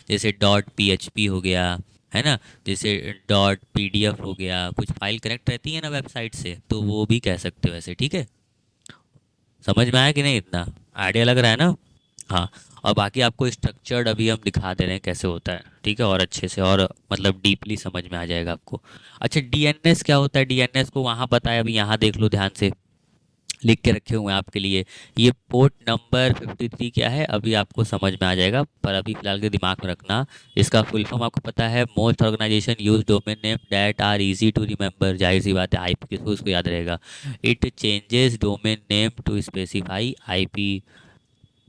जैसे .php हो गया, है ना, जैसे .pdf हो गया, कुछ फाइल कनेक्ट रहती है ना वेबसाइट से, तो वो भी कह सकते हो ऐसे, ठीक है। समझ में आया कि नहीं? इतना आइडिया लग रहा है ना? हाँ। और बाकी आपको स्ट्रक्चर्ड अभी हम दिखा दे रहे हैं कैसे होता है, ठीक है, और अच्छे से, और मतलब डीपली समझ में आ जाएगा आपको। अच्छा, DNS क्या होता है? DNS को वहाँ पता है, अभी यहाँ देख लो ध्यान से, लिख के रखे हुए हैं आपके लिए। ये पोर्ट नंबर 53 क्या है, अभी आपको समझ में आ जाएगा, पर अभी फिलहाल के दिमाग में रखना। इसका फुल फॉर्म आपको पता है, most organization use domain name that are easy to remember. जाहिर सी बात है, IP किसको उसको याद रहेगा। It changes domain name to specify IP,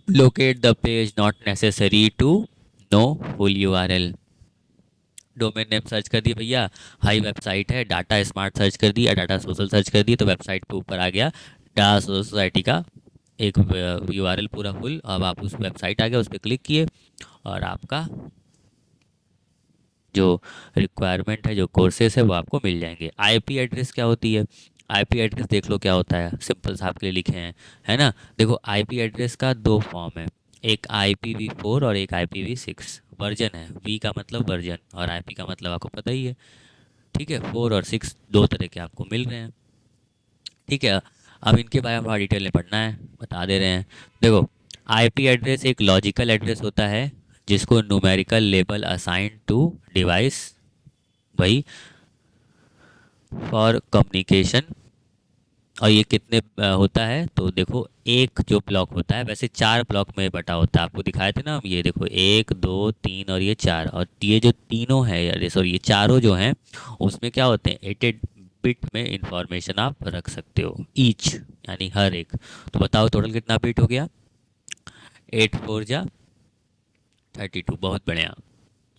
locate the page, not necessary to know full URL। Domain name search कर दिए भैया, हाई वेबसाइट है, डाटा स्मार्ट सर्च कर दिया, डाटा सोशल सर्च कर दिए, तो वेबसाइट पे ऊपर आ गया डाटा सोसाइटी का एक URL पूरा फुल। अब आप उस वेबसाइट आ गया, उस पर क्लिक किए और आपका जो रिक्वायरमेंट है, जो कोर्सेस है, वो आपको मिल जाएंगे। IP एड्रेस क्या होती है? IP एड्रेस देख लो क्या होता है, सिंपल सा आपके लिए लिखे हैं, है ना। देखो IP एड्रेस का दो फॉर्म है, एक IPv4 और एक IPv6। वर्जन है, V का मतलब वर्जन और IP का मतलब आपको पता ही है, ठीक है। 4 और 6 दो तरह के आपको मिल रहे हैं, ठीक है। अब इनके बारे में थोड़ा डिटेल में पढ़ना है, बता दे रहे हैं। देखो, IP एड्रेस एक लॉजिकल एड्रेस होता है जिसको numerical label assign to device, वही फॉर कम्युनिकेशन। और ये कितने होता है, तो देखो एक जो ब्लॉक होता है, वैसे 4 ब्लॉक में बटा होता है, आपको दिखाए थे ना हम, ये देखो 1 2 3 और ये 4। और ये जो तीनों है, अरे सॉरी, ये चारों जो हैं उसमें क्या होते हैं, 8 बिट में इंफॉर्मेशन आप रख सकते हो ईच, यानी हर एक। तो बताओ टोटल कितना बिट हो गया? 8 4 जा 32, बहुत बढ़िया,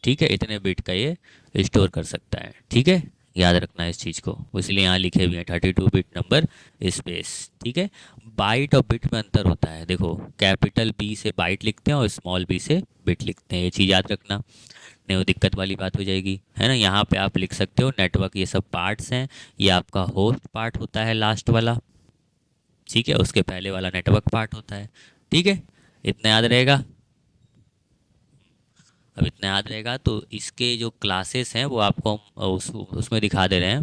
ठीक है। इतने बिट का ये स्टोर कर सकता है, ठीक है। याद रखना इस चीज़ को, इसलिए यहाँ लिखे हुए हैं 32 बिट नंबर स्पेस, ठीक है। बाइट और बिट में अंतर होता है, देखो कैपिटल B से बाइट लिखते हैं और स्मॉल b से बिट लिखते हैं, ये चीज़ याद रखना, नहीं वो दिक्कत वाली बात हो जाएगी, है ना। यहाँ पे आप लिख सकते हो नेटवर्क, ये सब पार्ट्स हैं, ये आपका होस्ट पार्ट होता है लास्ट वाला, ठीक है, उसके पहले वाला नेटवर्क पार्ट होता है, ठीक है। इतना याद रहेगा। अब इतना याद रहेगा तो इसके जो क्लासेस हैं वो आपको हम उसमें दिखा दे रहे हैं,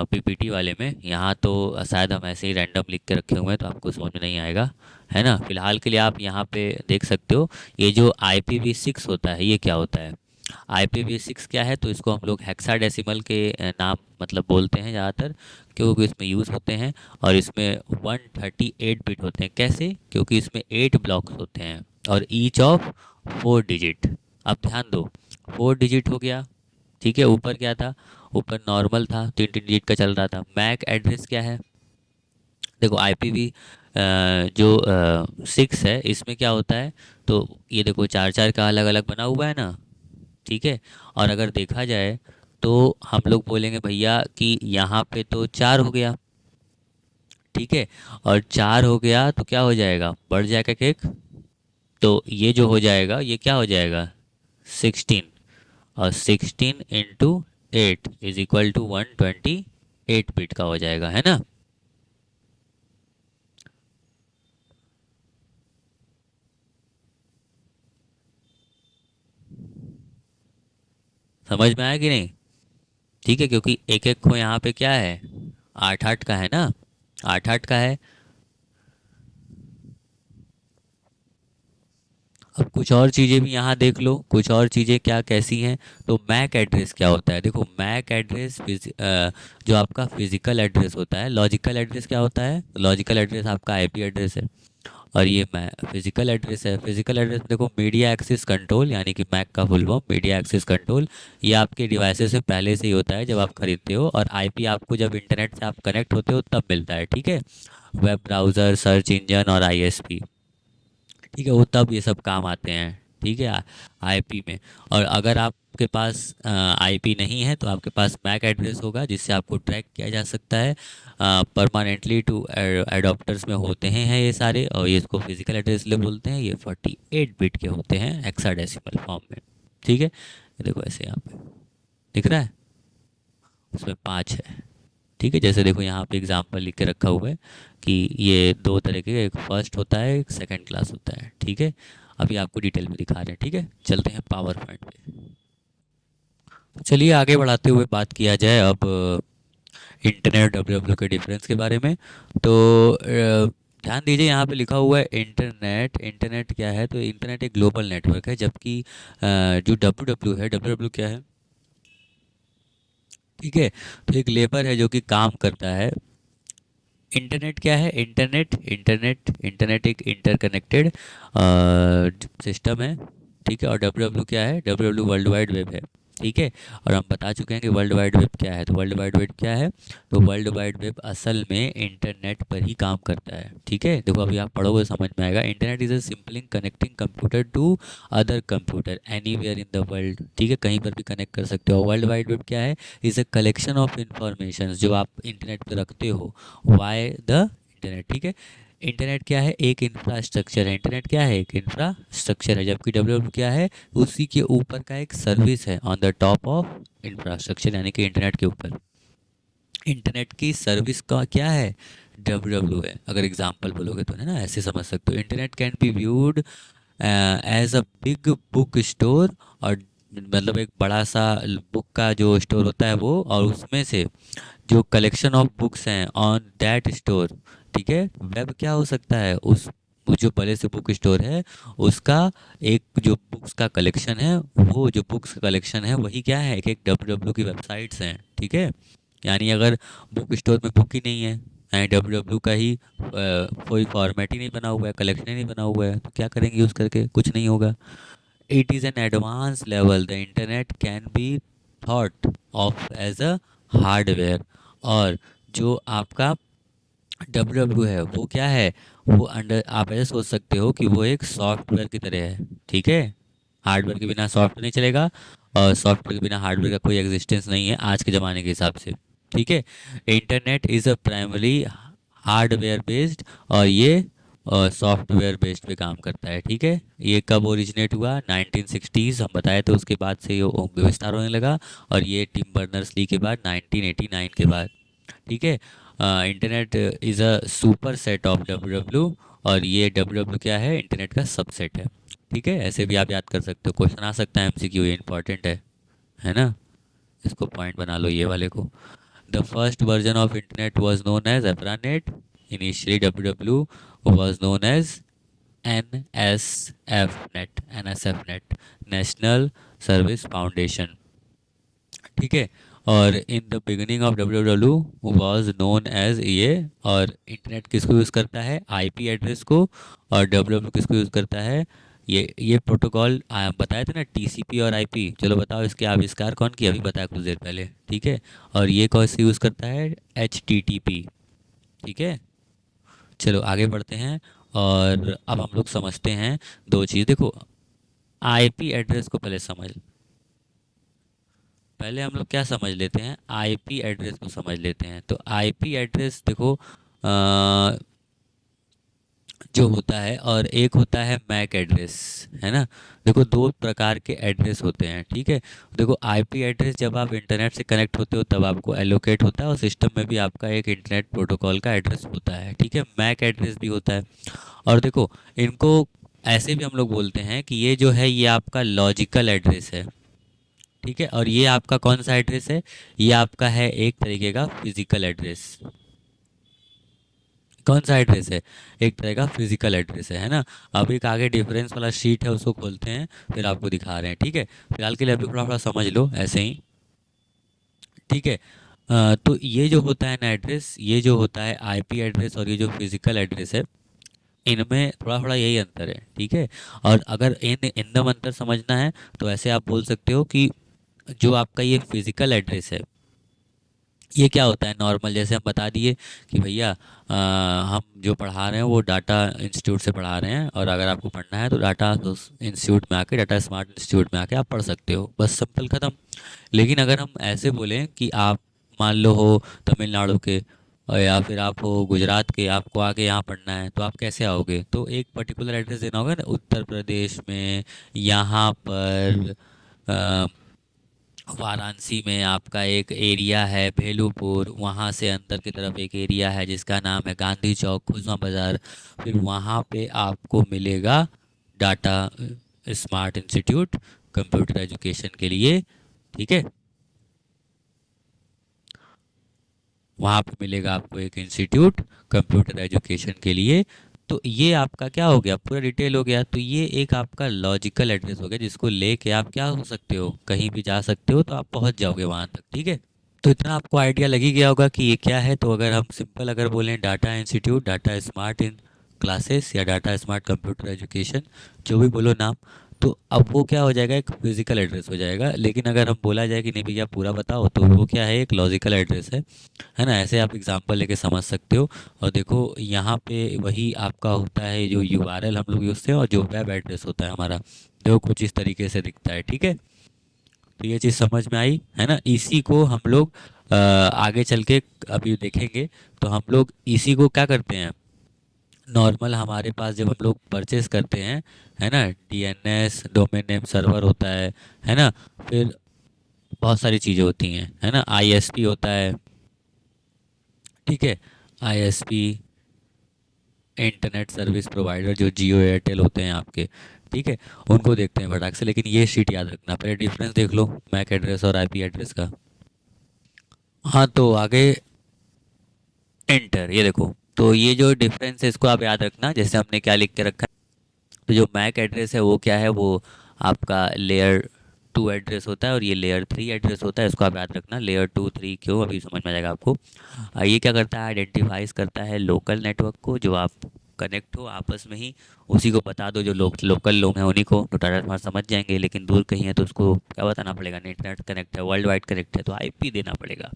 PPT वाले में। यहाँ तो शायद हम ऐसे ही रैंडम लिख के रखे हुए हैं तो आपको समझ में नहीं आएगा, है ना। फिलहाल के लिए आप यहाँ पे देख सकते हो, ये जो IPv6 होता है ये क्या होता है? IPv6 क्या है, तो इसको हम लोग हेक्साडेसिमल के नाम मतलब बोलते हैं ज़्यादातर, क्योंकि इसमें यूज़ होते हैं। और इसमें 138 बिट होते हैं, कैसे? क्योंकि इसमें 8 ब्लॉक्स होते हैं और ईच ऑफ 4 डिजिट। अब ध्यान दो, 4 डिजिट हो गया, ठीक है। ऊपर क्या था? ऊपर नॉर्मल था, 3 3 डिजिट का चल रहा था। मैक एड्रेस क्या है? देखो IPv जो 6 है इसमें क्या होता है, तो ये देखो चार चार का अलग अलग बना हुआ है ना, ठीक है। और अगर देखा जाए तो हम लोग बोलेंगे भैया कि यहाँ पे तो 4 हो गया, ठीक है। और 4 हो गया तो क्या हो जाएगा, बढ़ जाएगा केक। तो ये जो हो जाएगा ये क्या हो जाएगा, 16। और 16 × 8 = 128 बिट का हो जाएगा, है ना। समझ में आया कि नहीं, ठीक है। क्योंकि एक एक को यहाँ पे क्या है, 8 8 का है ना, 8 8 का है। अब कुछ और चीज़ें भी यहाँ देख लो, कुछ और चीज़ें क्या कैसी हैं। तो मैक एड्रेस क्या होता है, देखो मैक एड्रेस जो आपका फिजिकल एड्रेस होता है। लॉजिकल एड्रेस क्या होता है, लॉजिकल एड्रेस आपका आईपी एड्रेस है। और ये मैं फिजिकल एड्रेस है। फिजिकल एड्रेस में देखो मीडिया एक्सेस कंट्रोल, यानी कि मैक का full form media access control, ये आपके डिवाइसेस से पहले से ही होता है जब आप खरीदते हो। और आईपी आपको जब इंटरनेट से आप कनेक्ट होते हो तब मिलता है, ठीक है। वेब ब्राउज़र, सर्च इंजन और आईएसपी, ठीक है, वो तब ये सब काम आते हैं, ठीक है, आईपी में। और अगर आपके पास आईपी नहीं है तो आपके पास मैक एड्रेस होगा जिससे आपको ट्रैक किया जा सकता है परमानेंटली टू एडॉप्टर्स में होते हैं ये सारे। और ये इसको फिजिकल एड्रेस इसलिए बोलते हैं, ये 48 बिट के होते हैं हेक्साडेसिमल फॉर्म में, ठीक है। ये देखो ऐसे यहाँ पे दिख रहा है, उसमें 5 है, ठीक है। जैसे देखो यहाँ पे एग्जांपल लिख के रखा हुआ है कि ये दो तरह के, एक फर्स्ट होता है एक सेकंड क्लास होता है, ठीक है। अभी आपको डिटेल में दिखा रहे हैं, ठीक है। चलते हैं पावर पॉइंट पे। तो चलिए आगे बढ़ाते हुए बात किया जाए अब इंटरनेट डब्ल्यू डब्ल्यू के डिफरेंस के बारे में। तो ध्यान दीजिए यहाँ पे लिखा हुआ है इंटरनेट। इंटरनेट क्या है, तो इंटरनेट एक ग्लोबल नेटवर्क है, जबकि जो डब्ल्यू डब्ल्यू है, डब्ल्यू डब्ल्यू क्या है, ठीक है। तो एक लेबर है जो कि काम करता है। इंटरनेट क्या है, इंटरनेट इंटरनेट इंटरनेट एक इंटरकनेक्टेड सिस्टम है, ठीक है। और डब्ल्यू डब्ल्यू क्या है, W W world wide web है, ठीक है। और हम बता चुके हैं कि वर्ल्ड वाइड वेब क्या है। तो वर्ल्ड वाइड वेब क्या है, तो वर्ल्ड वाइड वेब असल में इंटरनेट पर ही काम करता है, ठीक है। देखो अभी आप पढ़ोगे समझ में आएगा। Internet is a simply connecting computer to other computer anywhere in the world, ठीक है, कहीं पर भी कनेक्ट कर सकते हो। वर्ल्ड वाइड वेब क्या है, is a collection of information जो आप इंटरनेट पर रखते हो, वाई द इंटरनेट, ठीक है। इंटरनेट क्या है, एक इंफ्रास्ट्रक्चर है। इंटरनेट क्या है, एक इंफ्रास्ट्रक्चर है, जबकि डब्ल्यू डब्ल्यू क्या है, उसी के ऊपर का एक सर्विस है, on the top of infrastructure, यानी कि इंटरनेट के ऊपर। इंटरनेट की सर्विस का क्या है, डब्ल्यू डब्ल्यू है। अगर एग्जांपल बोलोगे तो, है ना, ऐसे समझ सकते हो। Internet can be viewed as a big book store, और मतलब एक बड़ा सा बुक का जो स्टोर होता है वो, और उसमें से जो कलेक्शन ऑफ बुक्स हैं ऑन दैट स्टोर, ठीक है। वेब क्या हो सकता है, उस जो बड़े से बुक स्टोर है उसका एक जो बुक्स का कलेक्शन है, वो जो बुक्स का कलेक्शन है वही क्या है, एक एक डब्ल्यू डब्ल्यू की वेबसाइट्स हैं, ठीक है। यानी अगर बुक स्टोर में बुक ही नहीं है, डब्ल्यू डब्ल्यू का ही कोई फॉर्मेट ही नहीं बना हुआ है, कलेक्शन ही नहीं बना हुआ है, तो क्या करेंगे यूज़ करके, कुछ नहीं होगा। It is an advance level, the internet can be thought of as a hardware. और जो आपका डब्ल्यू डब्ल्यू है वो क्या है, वो अंडर आप ऐसे सोच सकते हो कि वो एक सॉफ्टवेयर की तरह है, ठीक है। हार्डवेयर के बिना सॉफ्टवेयर नहीं चलेगा, और सॉफ्टवेयर के बिना हार्डवेयर का कोई एग्जिस्टेंस नहीं है आज के ज़माने के हिसाब से, ठीक है। Internet is a primary hardware based, और ये सॉफ्टवेयर बेस्ड पे काम करता है, ठीक है। ये कब ओरिजिनेट हुआ, 1960s हम बताए थे, उसके बाद से ये विस्तार होने लगा। और ये टिम बर्नर्स ली के बाद 1989 के बाद, ठीक है। Internet is a super set of W W, और ये डब्ल्यू डब्ल्यू क्या है, इंटरनेट का सबसेट है, ठीक है। ऐसे भी आप याद कर सकते हो, क्वेश्चन आ सकता है एमसीक्यू, ये इंपॉर्टेंट है ना। इसको पॉइंट बना लो ये वाले को। The first version of internet was known as ARPANET. Initially W W was known as NSF net, national service foundation, ठीक है। और in the beginning of W W was known as ये। और इंटरनेट किसको यूज़ करता है, आईपी एड्रेस को। और डब्ल्यू डब्ल्यू किसको यूज़ करता है, ये प्रोटोकॉल बताए थे ना, टीसीपी और आईपी। चलो बताओ इसके आविष्कार कौन किया, अभी बताया कुछ देर पहले, ठीक है। और ये कौन सी यूज़ करता है, एचटीटीपी, ठीक है। चलो आगे बढ़ते हैं। और अब हम लोग समझते हैं दो चीज़। देखो, आईपी एड्रेस को पहले समझ, पहले हम लोग क्या समझ लेते हैं, आईपी एड्रेस को समझ लेते हैं। तो आईपी एड्रेस देखो जो होता है, और एक होता है मैक एड्रेस, है ना। देखो दो प्रकार के एड्रेस होते हैं, ठीक है। देखो आईपी एड्रेस जब आप इंटरनेट से कनेक्ट होते हो तब आपको एलोकेट होता है, और सिस्टम में भी आपका एक इंटरनेट प्रोटोकॉल का एड्रेस होता है, ठीक है। मैक एड्रेस भी होता है। और देखो इनको ऐसे भी हम लोग बोलते हैं कि ये जो है ये आपका लॉजिकल एड्रेस है, ठीक है। और ये आपका कौन सा एड्रेस है, ये आपका है एक तरीके का फिजिकल एड्रेस। कौन सा एड्रेस है, एक तरह का फिजिकल एड्रेस है ना। अब एक आगे डिफरेंस वाला शीट है, उसको खोलते हैं, फिर आपको दिखा रहे हैं, ठीक है। फिलहाल के लिए अभी थोड़ा थोड़ा समझ लो ऐसे ही, ठीक है। तो ये जो होता है ना एड्रेस, ये जो होता है आईपी एड्रेस और ये जो फिजिकल एड्रेस है, इनमें थोड़ा थोड़ा यही अंतर है, ठीक है। और अगर इनमें अंतर समझना है तो ऐसे आप बोल सकते हो कि जो आपका ये फिजिकल एड्रेस है, ये क्या होता है नॉर्मल, जैसे हम बता दिए कि भैया हम जो पढ़ा रहे हैं वो डाटा इंस्टीट्यूट से पढ़ा रहे हैं, और अगर आपको पढ़ना है तो डाटा इंस्टीट्यूट में आके, डाटा स्मार्ट इंस्टीट्यूट में आके आप पढ़ सकते हो, बस सिंपल ख़त्म। लेकिन अगर हम ऐसे बोलें कि आप मान लो हो तमिलनाडु के, और या फिर आप हो गुजरात के, आपको आके यहाँ पढ़ना है, तो आप कैसे आओगे, तो एक पर्टिकुलर एड्रेस देना होगा ना, उत्तर प्रदेश में यहाँ पर वाराणसी में आपका एक एरिया है भेलूपुर, वहाँ से अंदर की तरफ एक एरिया है जिसका नाम है गांधी चौक खुजमा बाज़ार, फिर वहाँ पे आपको मिलेगा data smart institute computer education के लिए, ठीक है। वहाँ पे मिलेगा आपको एक इंस्टीट्यूट कंप्यूटर एजुकेशन के लिए। तो ये आपका क्या हो गया, पूरा डिटेल हो गया। तो ये एक आपका लॉजिकल एड्रेस हो गया जिसको लेके आप क्या हो सकते हो, कहीं भी जा सकते हो, तो आप पहुँच जाओगे वहाँ तक, ठीक है। तो इतना आपको आइडिया लग ही गया होगा कि ये क्या है। तो अगर हम सिंपल अगर बोलें डाटा इंस्टीट्यूट, डाटा स्मार्ट इन क्लासेस, या डाटा स्मार्ट कंप्यूटर एजुकेशन, जो भी बोलो नाम, तो अब वो क्या हो जाएगा, एक फिजिकल एड्रेस हो जाएगा। लेकिन अगर हम बोला जाए कि नहीं भैया पूरा बताओ, तो वो क्या है, एक लॉजिकल एड्रेस है ना। ऐसे आप एग्जांपल लेके समझ सकते हो। और देखो यहाँ पे वही आपका होता है जो यूआरएल हम लोग यूज़ करते हैं, और जो वेब एड्रेस होता है हमारा, देखो कुछ इस तरीके से दिखता है, ठीक है। तो ये चीज़ समझ में आई है ना। इसी को हम लोग आगे चल के अभी देखेंगे। तो हम लोग इसी को क्या करते हैं, नॉर्मल हमारे पास जब हम लोग परचेस करते हैं, है ना, डीएनएस डोमेन नेम सर्वर होता है ना, फिर बहुत सारी चीज़ें होती हैं, है ना, आईएसपी होता है, ठीक है। आईएसपी इंटरनेट सर्विस प्रोवाइडर जो जियो एयरटेल होते हैं आपके, ठीक है, उनको देखते हैं फटाक से। लेकिन ये शीट याद रखना, पहले डिफरेंस देख लो मैक एड्रेस और आईपी एड्रेस का। हाँ तो आगे एंटर, ये देखो, तो ये जो डिफरेंस है इसको आप याद रखना, जैसे हमने क्या लिख के रखा है। तो जो मैक एड्रेस है वो क्या है, वो आपका लेयर टू एड्रेस होता है, और ये लेयर थ्री एड्रेस होता है, इसको आप याद रखना। लेयर टू थ्री क्यों, अभी समझ में आ जाएगा आपको। ये क्या करता है, आइडेंटिफाइज करता है लोकल नेटवर्क को, जो आप कनेक्ट हो आपस में ही, उसी को बता दो, जो लोकल लोग हैं उन्हीं को तो टाटा स्मार्ट समझ जाएंगे। लेकिन दूर कहीं है तो उसको क्या बताना पड़ेगा, इंटरनेट कनेक्ट है, वर्ल्ड वाइड कनेक्ट है, तो आईपी देना पड़ेगा।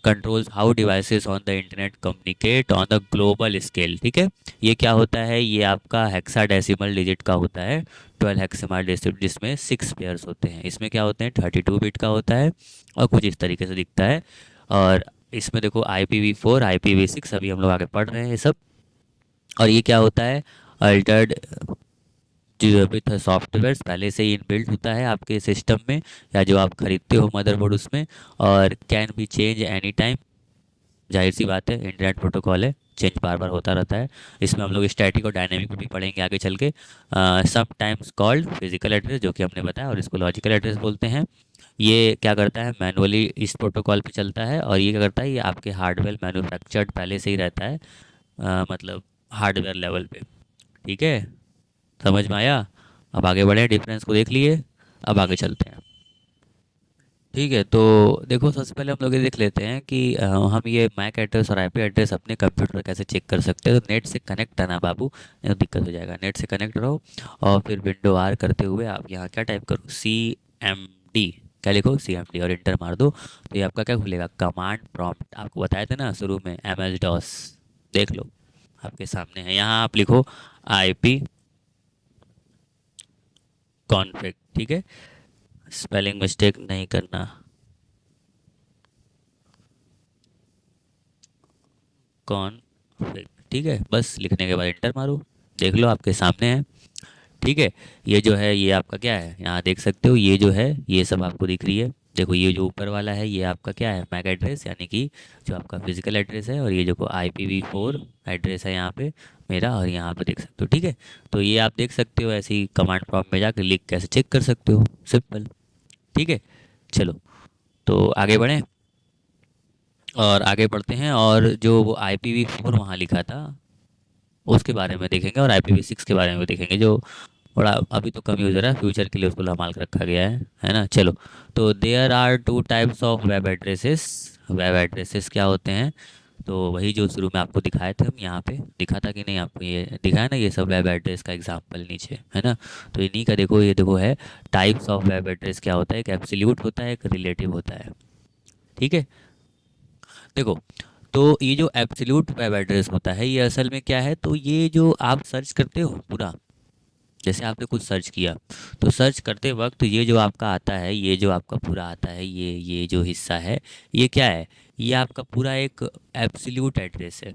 Controls how devices on the internet communicate on the global scale, ठीक है। ये क्या होता है, ये आपका हेक्साडेसिमल डिजिट का होता है, 12 हेक्साडेसिमल डिजिट, जिसमें 6 पेयर्स होते हैं। इसमें क्या होते हैं, 32 बिट का होता है, और कुछ इस तरीके से दिखता है। और इसमें देखो IPv4 IPv6 अभी हम लोग आगे पढ़ रहे हैं ये सब। और ये क्या होता है, अल्टर्ड विथ सॉफ्टवेयर, पहले से ही इनबिल्ट होता है आपके सिस्टम में, या जो आप खरीदते हो मदरबोर्ड उसमें, और can be change any time. जाहिर सी बात है, इंटरनेट प्रोटोकॉल है, चेंज बार बार होता रहता है। इसमें हम लोग स्टैटिक और डायनेमिक भी पढ़ेंगे आगे चल के। Sometimes called physical address, जो कि हमने बताया, और इसको लॉजिकल एड्रेस बोलते हैं। ये क्या करता है, मैनुअली इस प्रोटोकॉल पे चलता है, और ये क्या करता है, ये आपके हार्डवेयर मैन्युफैक्चर्ड पहले से ही रहता है, मतलब हार्डवेयर लेवल पे, ठीक है। समझ में आया। अब आगे बढ़े, डिफरेंस को देख लिए, अब आगे चलते हैं, ठीक है। तो देखो सबसे पहले हम लोग ये देख लेते हैं कि हम ये मैक एड्रेस और आईपी एड्रेस अपने कंप्यूटर पर कैसे चेक कर सकते हैं। तो नेट से कनेक्ट आना बाबू, नहीं तो दिक्कत हो जाएगा। नेट से कनेक्ट रहो, और फिर विंडो आर करते हुए आप यहाँ क्या टाइप करो, CMD, क्या लिखो, CMD, और इंटर मार दो। तो ये आपका क्या खुलेगा, कमांड प्रॉम्प्ट। आपको बताए थे ना शुरू में MS DOS, देख लो, आपके सामने है। यहाँ आप लिखो IP कॉन्फ़िग, ठीक है, स्पेलिंग मिस्टेक नहीं करना, कॉन्फ़िग, ठीक है। बस लिखने के बाद इंटर मारो, देख लो आपके सामने है, ठीक है। ये जो है ये आपका क्या है, यहाँ देख सकते हो, ये जो है ये सब आपको दिख रही है। देखो ये जो ऊपर वाला है ये आपका क्या है, मैक एड्रेस, यानी कि जो आपका फिजिकल एड्रेस है, और ये जो IPv4 एड्रेस है यहाँ पे मेरा, और यहाँ पे देख सकते हो, ठीक है। तो ये आप देख सकते हो, ऐसे ही कमांड प्रॉम्प्ट में जाकर लिख कैसे चेक कर सकते हो, सिंपल, ठीक है। चलो, तो आगे बढ़ें, और आगे बढ़ते हैं, और जो वो IPv4 वहाँ लिखा था उसके बारे में देखेंगे, और IPv6 के बारे में भी देखेंगे, जो बड़ा अभी तो कम यूज़र है, फ्यूचर के लिए उसको संभाल के रखा गया है ना। चलो, तो there are two types of web addresses. Web addresses क्या होते हैं, तो वही जो शुरू में आपको दिखाए थे हम, यहाँ पे दिखा था कि नहीं आपको, ये दिखाया ना, ये सब वेब एड्रेस का एग्जांपल नीचे है ना। तो इन्हीं का देखो, ये देखो है टाइप्स ऑफ वेब एड्रेस क्या होता है, एक एब्सोल्यूट होता है, एक रिलेटिव होता है, ठीक है। देखो, तो ये जो एब्सोल्यूट वेब एड्रेस होता है, ये असल में क्या है, तो ये जो आप सर्च करते हो पूरा, जैसे आपने कुछ सर्च किया, तो सर्च करते वक्त ये जो आपका आता है, ये जो आपका पूरा आता है, ये जो हिस्सा है, ये क्या है, ये आपका पूरा एक एब्सोल्यूट एड्रेस है।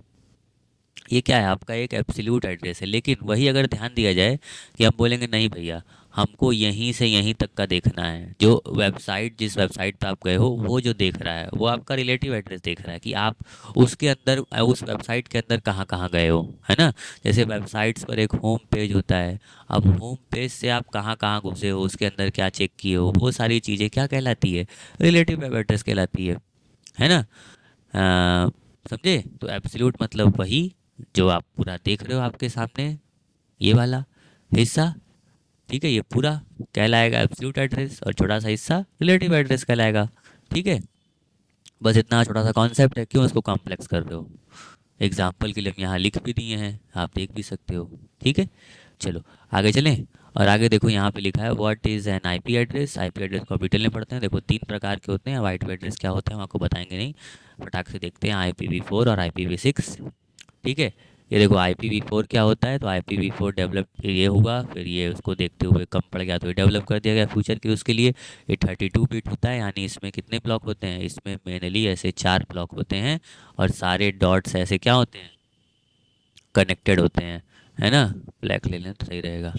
ये क्या है, आपका एक एब्सोल्यूट एड्रेस है। लेकिन वही अगर ध्यान दिया जाए कि हम बोलेंगे नहीं भैया, हमको यहीं से यहीं तक का देखना है, जो वेबसाइट, जिस वेबसाइट पे आप गए हो वो जो देख रहा है वो आपका रिलेटिव एड्रेस देख रहा है, कि आप उसके अंदर, उस वेबसाइट के अंदर कहाँ कहाँ गए हो, है ना। जैसे वेबसाइट्स पर एक होम पेज होता है, अब होम पेज से आप कहाँ कहाँ घुसे हो, उसके अंदर क्या चेक किए हो, वो सारी चीज़ें क्या कहलाती है, रिलेटिव वेब एड्रेस कहलाती है ना। समझे, तो एब्सोल्यूट मतलब वही जो आप पूरा देख रहे हो आपके सामने, ये वाला हिस्सा, ठीक है, ये पूरा कहलाएगा एब्सोल्यूट एड्रेस, और छोटा सा हिस्सा रिलेटिव एड्रेस कहलाएगा, ठीक है। बस इतना छोटा सा कॉन्सेप्ट है, क्यों इसको कॉम्प्लेक्स कर रहे हो। एग्जाम्पल के लिए हम यहाँ लिख भी दिए हैं, आप देख भी सकते हो, ठीक है। चलो, आगे चलें, और आगे देखो यहाँ पे लिखा है what is an IP address. IP address को डिटेल में पढ़ते हैं। देखो 3 प्रकार के होते हैं। अब IP एड्रेस क्या होते हैं हम आपको बताएंगे नहीं, फटाक से देखते हैं, IPv4 और IPv6, ठीक है। ये देखो IPv4 क्या होता है, तो IPv4 डेवलप ये हुआ, फिर ये उसको देखते हुए कम पड़ गया तो ये डेवलप कर दिया गया फ्यूचर के उसके लिए। ये 32 बिट होता है, यानी इसमें कितने ब्लॉक होते हैं, इसमें मेनली ऐसे 4 ब्लॉक होते हैं, और सारे डॉट्स ऐसे क्या होते हैं, कनेक्टेड होते हैं, है ना। ब्लैक ले लें तो सही रहेगा।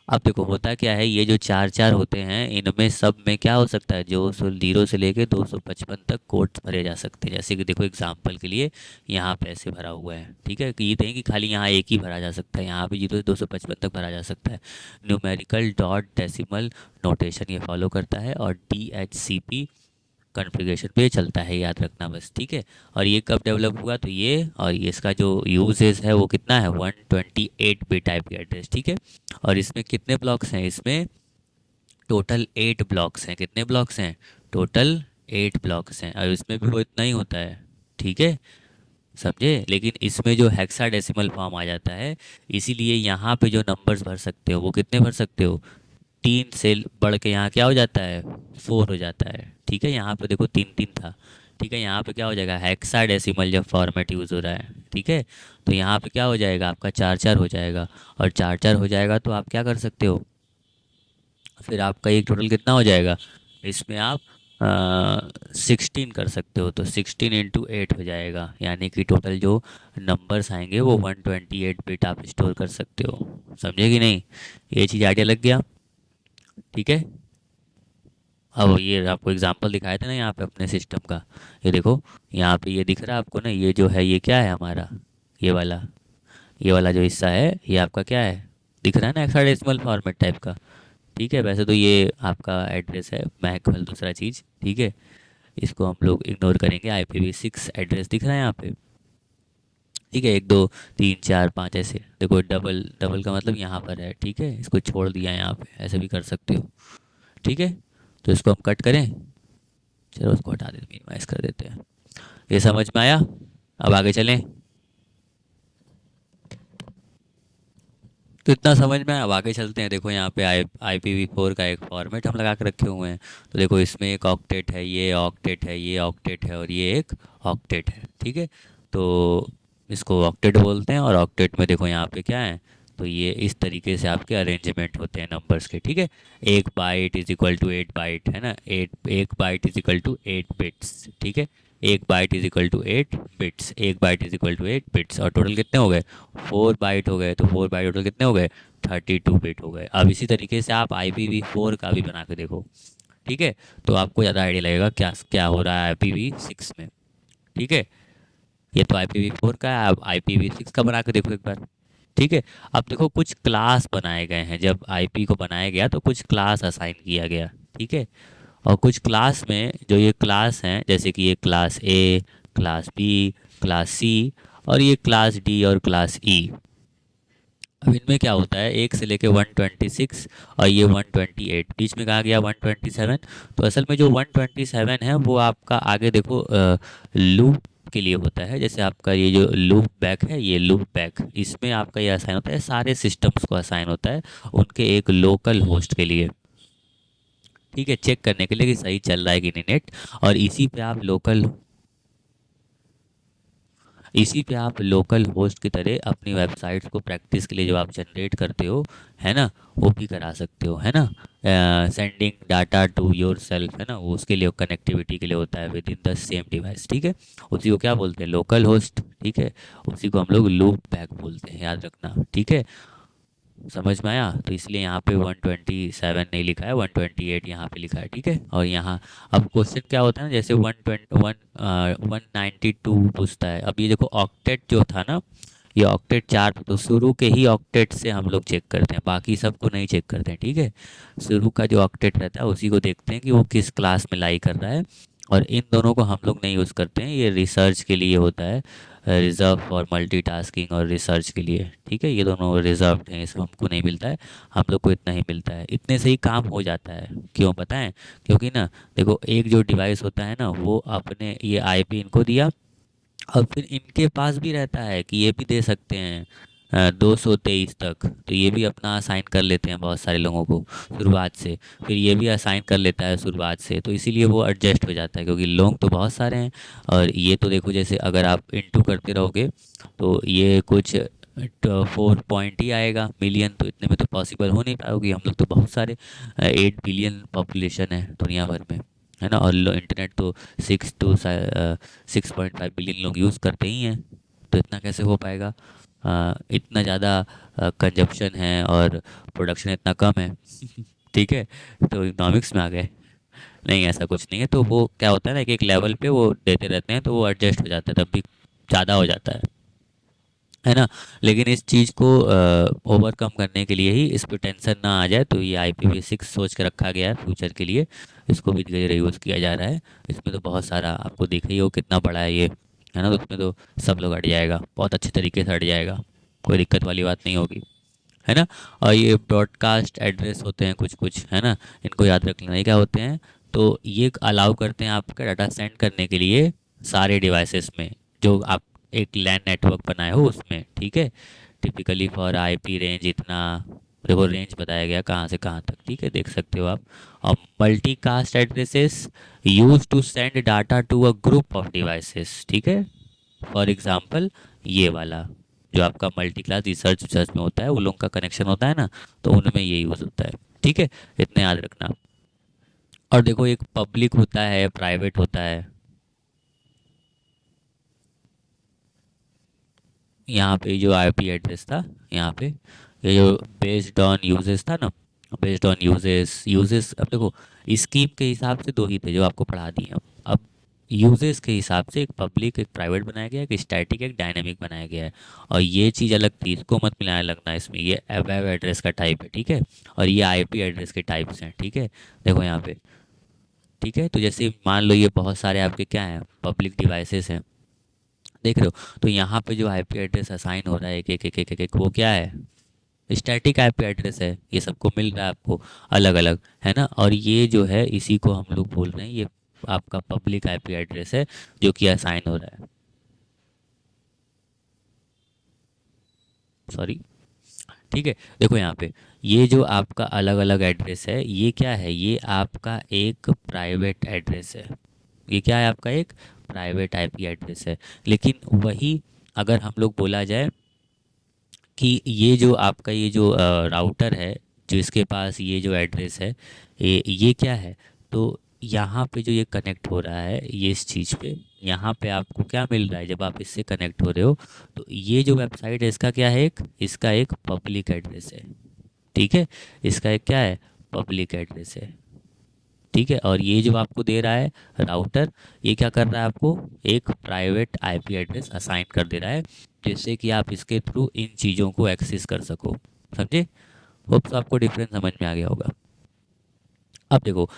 अब देखो होता क्या है, ये जो चार चार होते हैं, इनमें सब में क्या हो सकता है, जो 0 से लेके 255 तक कोड्स भरे जा सकते हैं। जैसे कि देखो एग्जांपल के लिए यहाँ पे ऐसे भरा हुआ है, ठीक है, कि ये नहीं कि खाली यहाँ एक ही भरा जा सकता है, यहाँ भी 0 से 255 तक भरा जा सकता है। न्यूमेरिकल डॉट डेसिमल नोटेशन ये फॉलो करता है, और DHCP कॉन्फ़िगरेशन पे चलता है, याद रखना बस, ठीक है। और ये कब डेवलप हुआ, तो ये, और ये इसका जो यूजेस है वो कितना है, 128 बिट IP एड्रेस, ठीक है। और इसमें कितने ब्लॉक्स हैं, इसमें टोटल 8 ब्लॉक्स हैं। कितने ब्लॉक्स हैं, टोटल 8 ब्लॉक्स हैं, और इसमें भी वो इतना ही होता है, ठीक है, समझे। लेकिन इसमें जो हेक्साडेसिमल फॉर्म आ जाता है, इसीलिए यहाँ पे जो नंबर्स भर सकते हो वो कितने भर सकते हो, 3 से बढ़ के यहाँ क्या हो जाता है, 4 हो जाता है, ठीक है। यहाँ पे देखो 3 3 था, ठीक है, यहाँ पे क्या हो जाएगा, हेक्साडेसिमल जब फॉर्मेट यूज़ हो रहा है, ठीक है, तो यहाँ पे क्या हो जाएगा, आपका 4 4 हो जाएगा, और 4 4 हो जाएगा तो आप क्या कर सकते हो, फिर आपका एक टोटल कितना हो जाएगा, इसमें आप 16 कर सकते हो, तो 16 × 8 हो जाएगा, यानी कि टोटल जो नंबर्स आएंगे वो 128 बिट आप स्टोर कर सकते हो। समझे कि नहीं, ये चीज़ आइडिया लग गया, ठीक है। अब ये आपको एग्जांपल दिखाए थे ना यहाँ पे अपने सिस्टम का, ये देखो यहाँ पे ये दिख रहा है आपको ना, ये जो है ये क्या है हमारा, ये वाला, ये वाला जो हिस्सा है ये आपका क्या है, दिख रहा है ना, हेक्साडेसिमल फॉर्मेट टाइप का, ठीक है। वैसे तो ये आपका एड्रेस है, मैक वाला दूसरा चीज़, ठीक है, इसको हम लोग इग्नोर करेंगे। IPv6 एड्रेस दिख रहा है यहाँ पे, ठीक है, 1 2 3 4 5 ऐसे, देखो डबल डबल का मतलब यहाँ पर है, ठीक है, इसको छोड़ दिया यहाँ पे, ऐसे भी कर सकते हो, ठीक है। तो इसको हम कट करें, चलो उसको हटा देते, मिनिमाइज कर देते हैं। ये समझ में आया, अब आगे चलें। तो इतना समझ में आया, अब आगे चलते हैं। देखो यहाँ पे IPv4 का एक फॉर्मेट हम लगा के रखे हुए हैं, तो देखो इसमें एक ऑक्टेट है, ये ऑक्टेट है, ये ऑक्टेट है, और ये एक ऑक्टेट है, ठीक है। तो इसको ऑक्टेट बोलते हैं। और ऑक्टेट में देखो यहाँ पे क्या है, तो ये इस तरीके से आपके अरेंजमेंट होते हैं नंबर्स के, ठीक है। एक byte is equal to 8 byte, है ना, एक byte is equal to 8 bits, ठीक है। एक byte is equal to 8 bits, एक byte is equal to 8 bits, और टोटल कितने हो गए, 4 बाइट हो गए। तो 4 बाइट टोटल कितने हो गए, 32 बिट हो गए। अब इसी तरीके से आप IPv4 का भी बना के देखो, ठीक है। तो आपको ज़्यादा आइडिया लगेगा क्या क्या हो रहा है IPv6 में, ठीक है। ये तो IPv4 का है, अब IPv6 का बना के देखो एक बार, ठीक है। अब देखो कुछ क्लास बनाए गए हैं, जब IP को बनाया गया तो कुछ क्लास असाइन किया गया, ठीक है। और कुछ क्लास में जो ये क्लास हैं, जैसे कि ये class A, class B, class C, और ये क्लास D और क्लास E। अब इनमें क्या होता है, एक से लेके 126 और ये 128, बीच में कहा गया 127। तो असल में जो 127 है वो आपका आगे देखो लूप के लिए होता है। जैसे आपका ये जो लूप बैक है, ये लूप बैक, इसमें आपका ये असाइन होता है, सारे सिस्टम्स को असाइन होता है उनके एक लोकल होस्ट के लिए, ठीक है, चेक करने के लिए कि सही चल रहा है कि नहीं नेट। और इसी पे आप लोकल होस्ट की तरह अपनी वेबसाइट्स को प्रैक्टिस के लिए जो आप जनरेट करते हो, है ना, वो भी करा सकते हो, है ना। Sending data to yourself, है ना, वो उसके लिए कनेक्टिविटी के लिए होता है with in the same device, ठीक है। उसी को क्या बोलते हैं, लोकल होस्ट, ठीक है। उसी को हम लोग लूप बैक बोलते हैं, याद रखना, ठीक है। समझ में आया। तो इसलिए यहाँ पे 127 नहीं लिखा है, 128 यहाँ पे लिखा है, ठीक है। और यहाँ अब क्वेश्चन क्या होता है ना, जैसे 192 पूछता है। अब ये देखो ऑक्टेट जो था ना, ये ऑक्टेट 4 तो शुरू के ही ऑक्टेट से हम लोग चेक करते हैं, बाकी सबको नहीं चेक करते हैं, ठीक है। शुरू का जो ऑक्टेट रहता है उसी को देखते हैं कि वो किस क्लास में लाई कर रहा है। और इन दोनों को हम लोग नहीं यूज़ करते हैं, ये रिसर्च के लिए होता है, रिज़र्व और मल्टीटास्किंग और रिसर्च के लिए, ठीक है। ये दोनों रिजर्व्ड हैं, इसमें हमको नहीं मिलता है, हम लोग को इतना ही मिलता है, इतने से ही काम हो जाता है। क्यों पता है, क्योंकि ना देखो एक जो डिवाइस होता है ना, वो अपने ये IP इनको दिया, और फिर इनके पास भी रहता है कि ये भी दे सकते हैं 223 तक, तो ये भी अपना असाइन कर लेते हैं बहुत सारे लोगों को शुरुआत से, फिर ये भी असाइन कर लेता है शुरुआत से, तो इसीलिए वो एडजस्ट हो जाता है क्योंकि लोग तो बहुत सारे हैं। और ये तो देखो जैसे अगर आप इंटू करते रहोगे तो ये कुछ 4 पॉइंट ही आएगा मिलियन, तो इतने में तो पॉसिबल हो नहीं पाएगी, हम लोग तो बहुत सारे 8 बिलियन पॉपुलेशन है दुनिया भर में, है ना। और इंटरनेट तो 6.5 बिलियन लोग यूज़ करते ही हैं, तो इतना कैसे हो पाएगा, इतना ज़्यादा कंजप्शन है और प्रोडक्शन इतना कम है ठीक है। तो इकोनॉमिक्स में आ गए, नहीं ऐसा कुछ नहीं है। तो वो क्या होता है ना कि एक लेवल पे वो देते रहते हैं, तो वो एडजस्ट हो जाता है, तब भी ज़्यादा हो जाता है ना। लेकिन इस चीज़ को ओवरकम करने के लिए ही, इस पे टेंशन ना आ जाए, तो ये IPv6 सोच के रखा गया है फ्यूचर के लिए, इसको भी धीरे धीरे यूज़ किया जा रहा है। इसमें तो बहुत सारा आपको दिख ही हो कितना बड़ा है ये, है ना। तो उसमें तो सब लोग अट जाएगा, बहुत अच्छे तरीके से अट जाएगा, कोई दिक्कत वाली बात नहीं होगी, है ना। और ये ब्रॉडकास्ट एड्रेस होते हैं कुछ कुछ, है ना, इनको याद रख लेना, ये क्या होते हैं, तो ये अलाउ करते हैं आपका डाटा सेंड करने के लिए सारे डिवाइसेस में, जो आप एक लैन नेटवर्क बनाए हो उसमें, ठीक है। टिपिकली फॉर IP रेंज इतना, देखो रेंज बताया गया कहाँ से कहाँ तक, ठीक है, देख सकते हो आप। और multicast addresses use to send data to a group of devices, ठीक है। फॉर एग्जांपल ये वाला जो आपका मल्टी क्लास रिसर्च रिसर्च में होता है, वो लोग का कनेक्शन होता है ना, तो उनमें ये यूज़ होता है, ठीक है, इतना याद रखना। और देखो एक पब्लिक होता है, प्राइवेट होता है, यहाँ पे जो IP एड्रेस था, यहाँ पे ये जो बेस्ड ऑन यूजेस था ना, बेस्ड ऑन यूजेस यूजेस, अब देखो स्कीम के हिसाब से दो ही थे जो आपको पढ़ा दिए। अब यूजेस के हिसाब से एक पब्लिक एक प्राइवेट बनाया गया है, एक स्टैटिक एक डायनेमिक बनाया गया है। और ये चीज़ अलग थी, इसको मत मिलाया लगना इसमें, ये वेब एड्रेस का टाइप है, ठीक है। और ये IP एड्रेस के टाइप्स हैं, ठीक है, देखो यहाँ पे, ठीक है। तो जैसे मान लो ये बहुत सारे आपके क्या हैं, पब्लिक डिवाइसेस हैं, देख रहे हो। तो यहाँ पे जो IP एड्रेस असाइन हो रहा है एक एक एक एक एक, एक वो क्या है, स्टैटिक IP एड्रेस है, ये सबको मिल रहा है आपको अलग अलग, है ना। और ये जो है इसी को हम लोग बोल रहे हैं, ये आपका पब्लिक IP एड्रेस है जो कि असाइन हो रहा है, सॉरी, ठीक है। देखो यहाँ पे ये जो आपका अलग अलग एड्रेस है, ये क्या है, ये आपका एक प्राइवेट एड्रेस है, ये क्या है आपका एक प्राइवेट IP एड्रेस है। लेकिन वही अगर हम लोग बोला जाए कि ये जो आपका ये जो राउटर है, जो इसके पास ये जो एड्रेस है, ये क्या है, तो यहाँ पे जो ये कनेक्ट हो रहा है ये इस चीज़ पे, यहाँ पे आपको क्या मिल रहा है जब आप इससे कनेक्ट हो रहे हो, तो ये जो वेबसाइट है इसका क्या है, इसका एक पब्लिक एड्रेस है। ठीक है, इसका एक क्या है, पब्लिक एड्रेस है। ठीक है, और ये जो आपको दे रहा है राउटर, ये क्या कर रहा है, आपको एक प्राइवेट आईपी एड्रेस असाइन कर दे रहा है, जिससे कि आप इसके थ्रू इन चीज़ों को एक्सेस कर सको। समझे? होप तो आपको डिफरेंस समझ में आ गया होगा। अब देखो,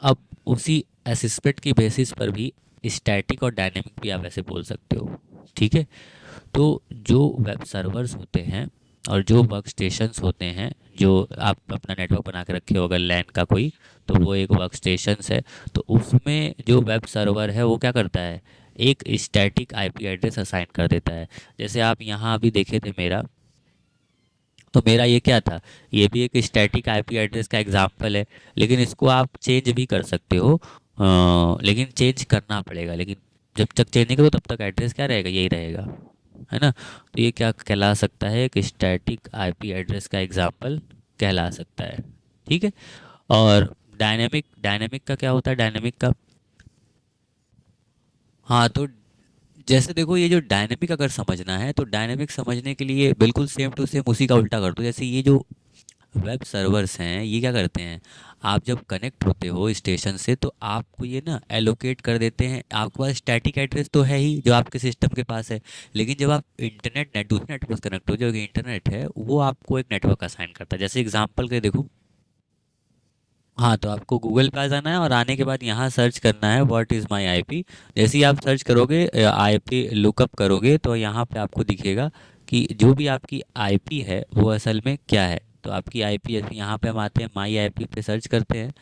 अब उसी असिस्पेट की बेसिस पर भी स्टैटिक और डायनेमिक भी आप ऐसे बोल सकते हो। ठीक है, तो जो वेब सर्वर्स होते हैं और जो वर्क स्टेशंस होते हैं, जो आप अपना नेटवर्क बना के रखे हो अगर लैन का कोई, तो वो एक वर्क स्टेशंस है। तो उसमें जो वेब सर्वर है वो क्या करता है, एक स्टैटिक आईपी एड्रेस असाइन कर देता है। जैसे आप यहाँ अभी देखे थे मेरा, तो मेरा ये क्या था, ये भी एक स्टैटिक आईपी एड्रेस का एग्जांपल है, लेकिन इसको आप चेंज भी कर सकते हो, लेकिन चेंज करना पड़ेगा। लेकिन जब तक चेंज नहीं करो तब तक एड्रेस क्या रहेगा, यही रहेगा, है ना। तो ये क्या कहला सकता है, एक स्टैटिक आईपी एड्रेस का एग्जांपल कहला सकता है। ठीक है, और डायनेमिक, डायनेमिक का क्या होता है, डायनेमिक का, हाँ तो जैसे देखो, ये जो डायनेमिक अगर समझना है तो डायनेमिक समझने के लिए बिल्कुल सेम टू सेम उसी का उल्टा कर दो। जैसे ये जो वेब सर्वर्स हैं ये क्या करते हैं, आप जब कनेक्ट होते हो स्टेशन से तो आपको ये ना एलोकेट कर देते हैं, आपके पास स्टैटिक एड्रेस तो है ही जो आपके सिस्टम के पास है, लेकिन जब आप इंटरनेट नेट दूसरे नेटवर्क से कनेक्ट हो, जो कि इंटरनेट है वो आपको एक नेटवर्क असाइन करता है। जैसे एग्जांपल के देखो, हाँ तो आपको गूगल पे आ जाना है और आने के बाद यहाँ सर्च करना है व्हाट इज़ माई आईपी। जैसे ही आप सर्च करोगे, आईपी लुकअप करोगे, तो यहाँ पे आपको दिखेगा कि जो भी आपकी आईपी है वो असल में क्या है। तो आपकी आईपी, जैसे यहाँ पे हम आते हैं माई आईपी पे सर्च करते हैं,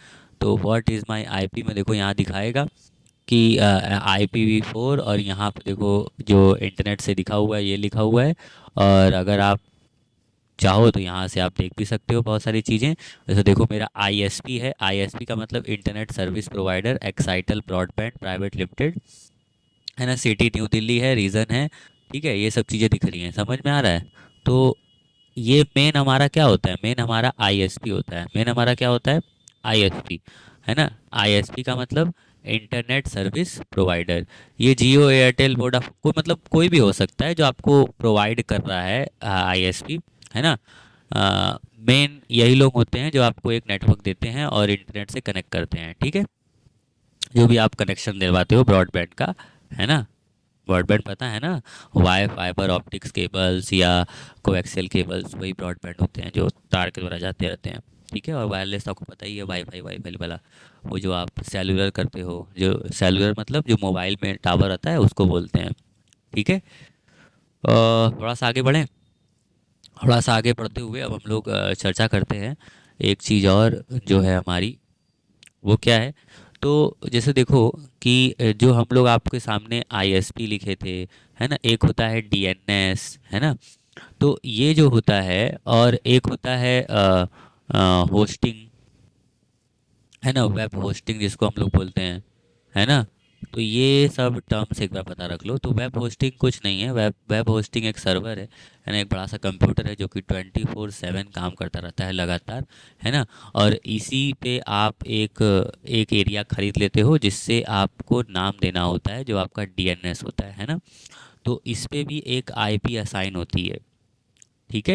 तो व्हाट इज़ माई आईपी में देखो यहाँ दिखाएगा कि IPv4, और यहाँ पे देखो जो इंटरनेट से लिखा हुआ है ये लिखा हुआ है। और अगर आप चाहो तो यहाँ से आप देख भी सकते हो बहुत सारी चीज़ें। जैसे देखो मेरा ISP है, ISP का मतलब internet service provider Excitel broadband private limited, है ना। सिटी न्यू दिल्ली है, रीज़न है। ठीक है, ये सब चीज़ें दिख रही हैं, समझ में आ रहा है। तो ये मेन हमारा क्या होता है, मेन हमारा ISP होता है, मेन हमारा क्या होता है, ISP, है ना। ISP का मतलब इंटरनेट सर्विस प्रोवाइडर। ये जियो एयरटेल वोडाफोन कोई मतलब कोई भी हो सकता है जो आपको प्रोवाइड कर रहा है ISP, है ना। मेन यही लोग होते हैं जो आपको एक नेटवर्क देते हैं और इंटरनेट से कनेक्ट करते हैं। ठीक है, जो भी आप कनेक्शन दिलवाते हो ब्रॉडबैंड का, है ना। ब्रॉडबैंड पता है ना, वाई फाइबर ऑप्टिक्स केबल्स या कोएक्सियल केबल्स, वही ब्रॉडबैंड होते हैं जो तार के द्वारा जाते रहते हैं। ठीक है, और वायरलेस आपको पता ही है, वाईफाई वाईफाई वाला, वो जो आप सेलुलर करते हो, जो सेलुलर मतलब जो मोबाइल में टावर आता है उसको बोलते हैं। ठीक है, थोड़ा सा आगे बढ़ें। थोड़ा सा आगे बढ़ते हुए अब हम लोग चर्चा करते हैं एक चीज़ और जो है हमारी, वो क्या है। तो जैसे देखो कि जो हम लोग आपके सामने ISP लिखे थे, है ना, एक होता है DNS, है ना। तो ये जो होता है, और एक होता है होस्टिंग, है ना, वेब होस्टिंग जिसको हम लोग बोलते हैं, है ना। तो ये सब टर्म्स एक बार पता रख लो। तो वेब होस्टिंग कुछ नहीं है, वेब वेब होस्टिंग एक सर्वर है ना, एक बड़ा सा कंप्यूटर है जो कि 24/7 काम करता रहता है लगातार, है ना। और इसी पे आप एक एक एरिया खरीद लेते हो जिससे आपको नाम देना होता है जो आपका DNS होता है ना। तो इस पे भी एक IP असाइन होती है। ठीक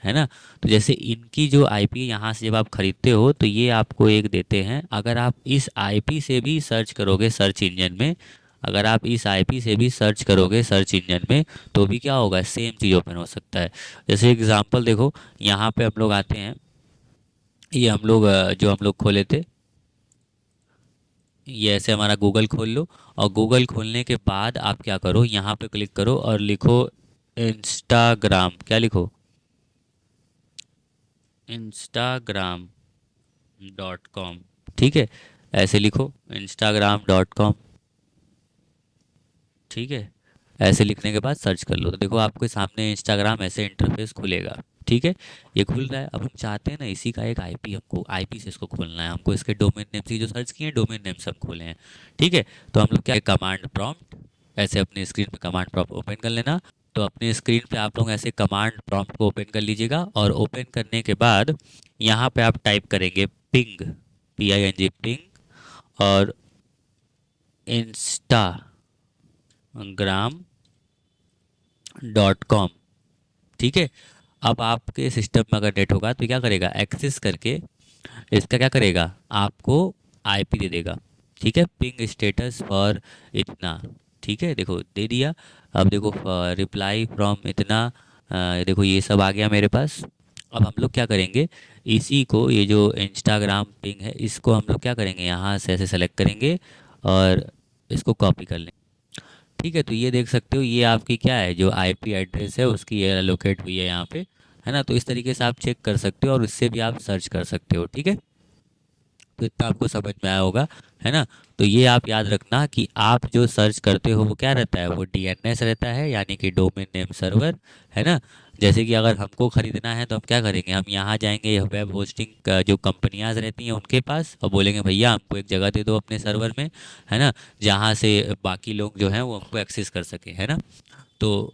है ना। तो जैसे इनकी जो IP यहाँ से जब आप खरीदते हो तो ये आपको एक देते हैं, अगर आप इस IP से भी सर्च करोगे सर्च इंजन में, अगर आप इस IP से भी सर्च करोगे सर्च इंजन में, तो भी क्या होगा, सेम चीज़ ओपन हो सकता है। जैसे एग्जांपल देखो, यहाँ पे हम लोग आते हैं, ये हम लोग जो हम लोग खोले थे, ये ऐसे हमारा गूगल खोल लो, और गूगल खोलने के बाद आप क्या करो, यहाँ पे क्लिक करो और लिखो इंस्टाग्राम, क्या लिखो, Instagram.com। ठीक है, ऐसे लिखो Instagram.com। ठीक है, ऐसे लिखने के बाद सर्च कर लो, तो देखो आपके सामने इंस्टाग्राम ऐसे इंटरफेस खुलेगा। ठीक है, ये खुल रहा है। अब हम चाहते हैं ना इसी का एक IP, हमको IP से इसको खोलना है, हमको इसके डोमेन नेम से जो सर्च किए हैं डोमेन नेम से हम खोले हैं। ठीक है, तो हम लोग क्या, कमांड प्रॉम्प्ट, ऐसे अपनी स्क्रीन पे कमांड प्रॉम्प्ट ओपन कर लेना। तो अपने स्क्रीन पे आप लोग ऐसे कमांड प्रॉम्प्ट को ओपन कर लीजिएगा, और ओपन करने के बाद यहाँ पे आप टाइप करेंगे पिंग, PING, और instagram.com। ठीक है, अब आपके सिस्टम में अगर नेट होगा तो क्या करेगा, एक्सेस करके इसका क्या करेगा, आपको IP दे देगा। ठीक है, पिंग स्टेटस फॉर इतना। ठीक है, देखो दे दिया। अब देखो रिप्लाई फ्रॉम इतना, देखो ये सब आ गया मेरे पास। अब हम लोग क्या करेंगे, इसी को, ये जो इंस्टाग्राम पिंग है, इसको हम लोग क्या करेंगे, यहाँ से ऐसे सेलेक्ट करेंगे और इसको कॉपी कर लेंगे। ठीक है, तो ये देख सकते हो, ये आपकी क्या है, जो IP एड्रेस है उसकी ये लोकेट हुई है यहाँ पे, है ना। तो इस तरीके से आप चेक कर सकते हो और इससे भी आप सर्च कर सकते हो। ठीक है, तो इतना आपको समझ में आया होगा, है ना। तो ये आप याद रखना कि आप जो सर्च करते हो वो क्या रहता है, वो DNS रहता है, यानी कि डोमेन नेम सर्वर, है ना। जैसे कि अगर हमको ख़रीदना है तो हम क्या करेंगे, हम यहाँ जाएंगे वेब होस्टिंग का जो कंपनियाँ रहती हैं उनके पास, और बोलेंगे भैया हमको एक जगह दे दो अपने सर्वर में, है ना, जहाँ से बाकी लोग जो हैं वो हमको एक्सेस कर सकें, है ना। तो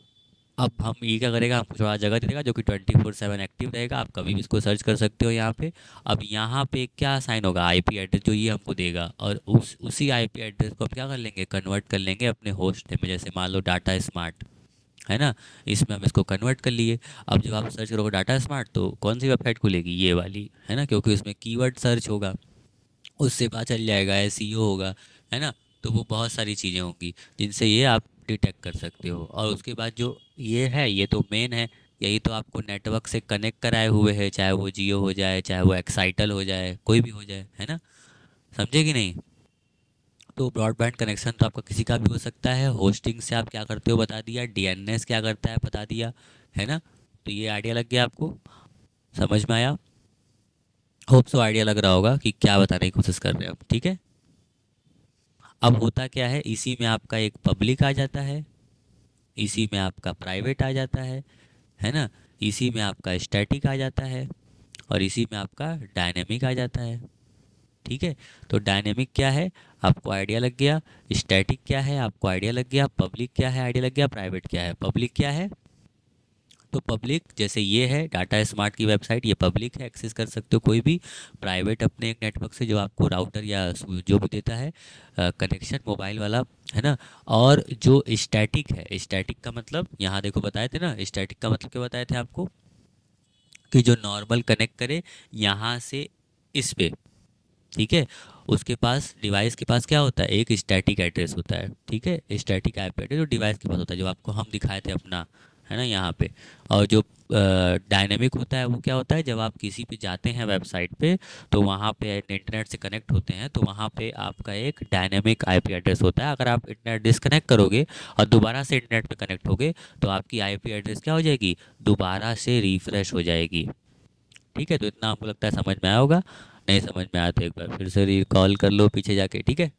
अब हम ये क्या करेगा, आपको थोड़ा जगह दे देगा जो कि 24/7 एक्टिव रहेगा, आप कभी भी इसको सर्च कर सकते हो यहाँ पे। अब यहाँ पे क्या साइन होगा, IP एड्रेस जो ये हमको देगा, और उसी IP एड्रेस को आप क्या कर लेंगे, कन्वर्ट कर लेंगे अपने होस्ट में। जैसे मान लो डाटा स्मार्ट, है ना, इसमें हम इसको कन्वर्ट कर लिए। अब जब आप सर्च करोगे डाटा स्मार्ट तो कौन सी वेबसाइट खुलेगी, ये वाली, है ना, क्योंकि इसमें कीवर्ड सर्च होगा, उससे पता चल जाएगा, SEO होगा, है ना। तो वो बहुत सारी चीज़ें होंगी जिनसे ये आप डिटेक्ट कर सकते हो। और उसके बाद जो ये है, ये तो मेन है, यही तो आपको नेटवर्क से कनेक्ट कराए हुए है, चाहे वो जियो हो जाए, चाहे वो एक्साइटल हो जाए, कोई भी हो जाए, है ना। समझे कि नहीं। तो ब्रॉडबैंड कनेक्शन तो आपका किसी का भी हो सकता है। होस्टिंग से आप क्या करते हो बता दिया, DNS क्या करता है बता दिया, है ना। तो ये आइडिया लग गया आपको, समझ में आया। होप सो आइडिया लग रहा होगा कि क्या बताने की कोशिश कर रहे हैं हम। ठीक है, अब होता क्या है, इसी में आपका एक पब्लिक आ जाता है, इसी में आपका प्राइवेट आ जाता है ना, इसी में आपका स्टैटिक आ जाता है, और इसी में आपका डायनेमिक आ जाता है। ठीक है, तो डायनेमिक क्या है आपको आइडिया लग गया, स्टैटिक क्या है आपको आइडिया लग गया, पब्लिक क्या है आइडिया लग गया, प्राइवेट क्या है, पब्लिक क्या है। तो पब्लिक जैसे ये है डाटा स्मार्ट की वेबसाइट, ये पब्लिक है, एक्सेस कर सकते हो कोई भी। प्राइवेट अपने एक नेटवर्क से जो आपको राउटर या जो भी देता है कनेक्शन मोबाइल वाला, है ना। और जो स्टैटिक है, स्टैटिक का मतलब यहाँ देखो बताए थे ना, स्टैटिक का मतलब क्या बताए थे आपको, कि जो नॉर्मल कनेक्ट करे यहाँ से इस पे। ठीक है, उसके पास, डिवाइस के पास क्या होता है, एक स्टैटिक एड्रेस होता है। ठीक है, स्टैटिक IP एड्रेस जो डिवाइस के पास होता है, जो आपको हम दिखाए थे अपना, है ना, यहाँ पे। और जो डायनेमिक होता है वो क्या होता है, जब आप किसी पे जाते हैं वेबसाइट पे, तो वहाँ पे इंटरनेट से कनेक्ट होते हैं, तो वहाँ पे आपका एक डायनेमिक IP एड्रेस होता है। अगर आप इंटरनेट डिसकनेक्ट करोगे और दोबारा से इंटरनेट पे कनेक्ट होगे, तो आपकी IP एड्रेस क्या हो जाएगी, दोबारा से रिफ्रेश हो जाएगी। ठीक है, तो इतना आपको लगता है समझ में आया होगा। नहीं समझ में आया तो एक बार फिर से रिकॉल कर लो पीछे जाके। ठीक है।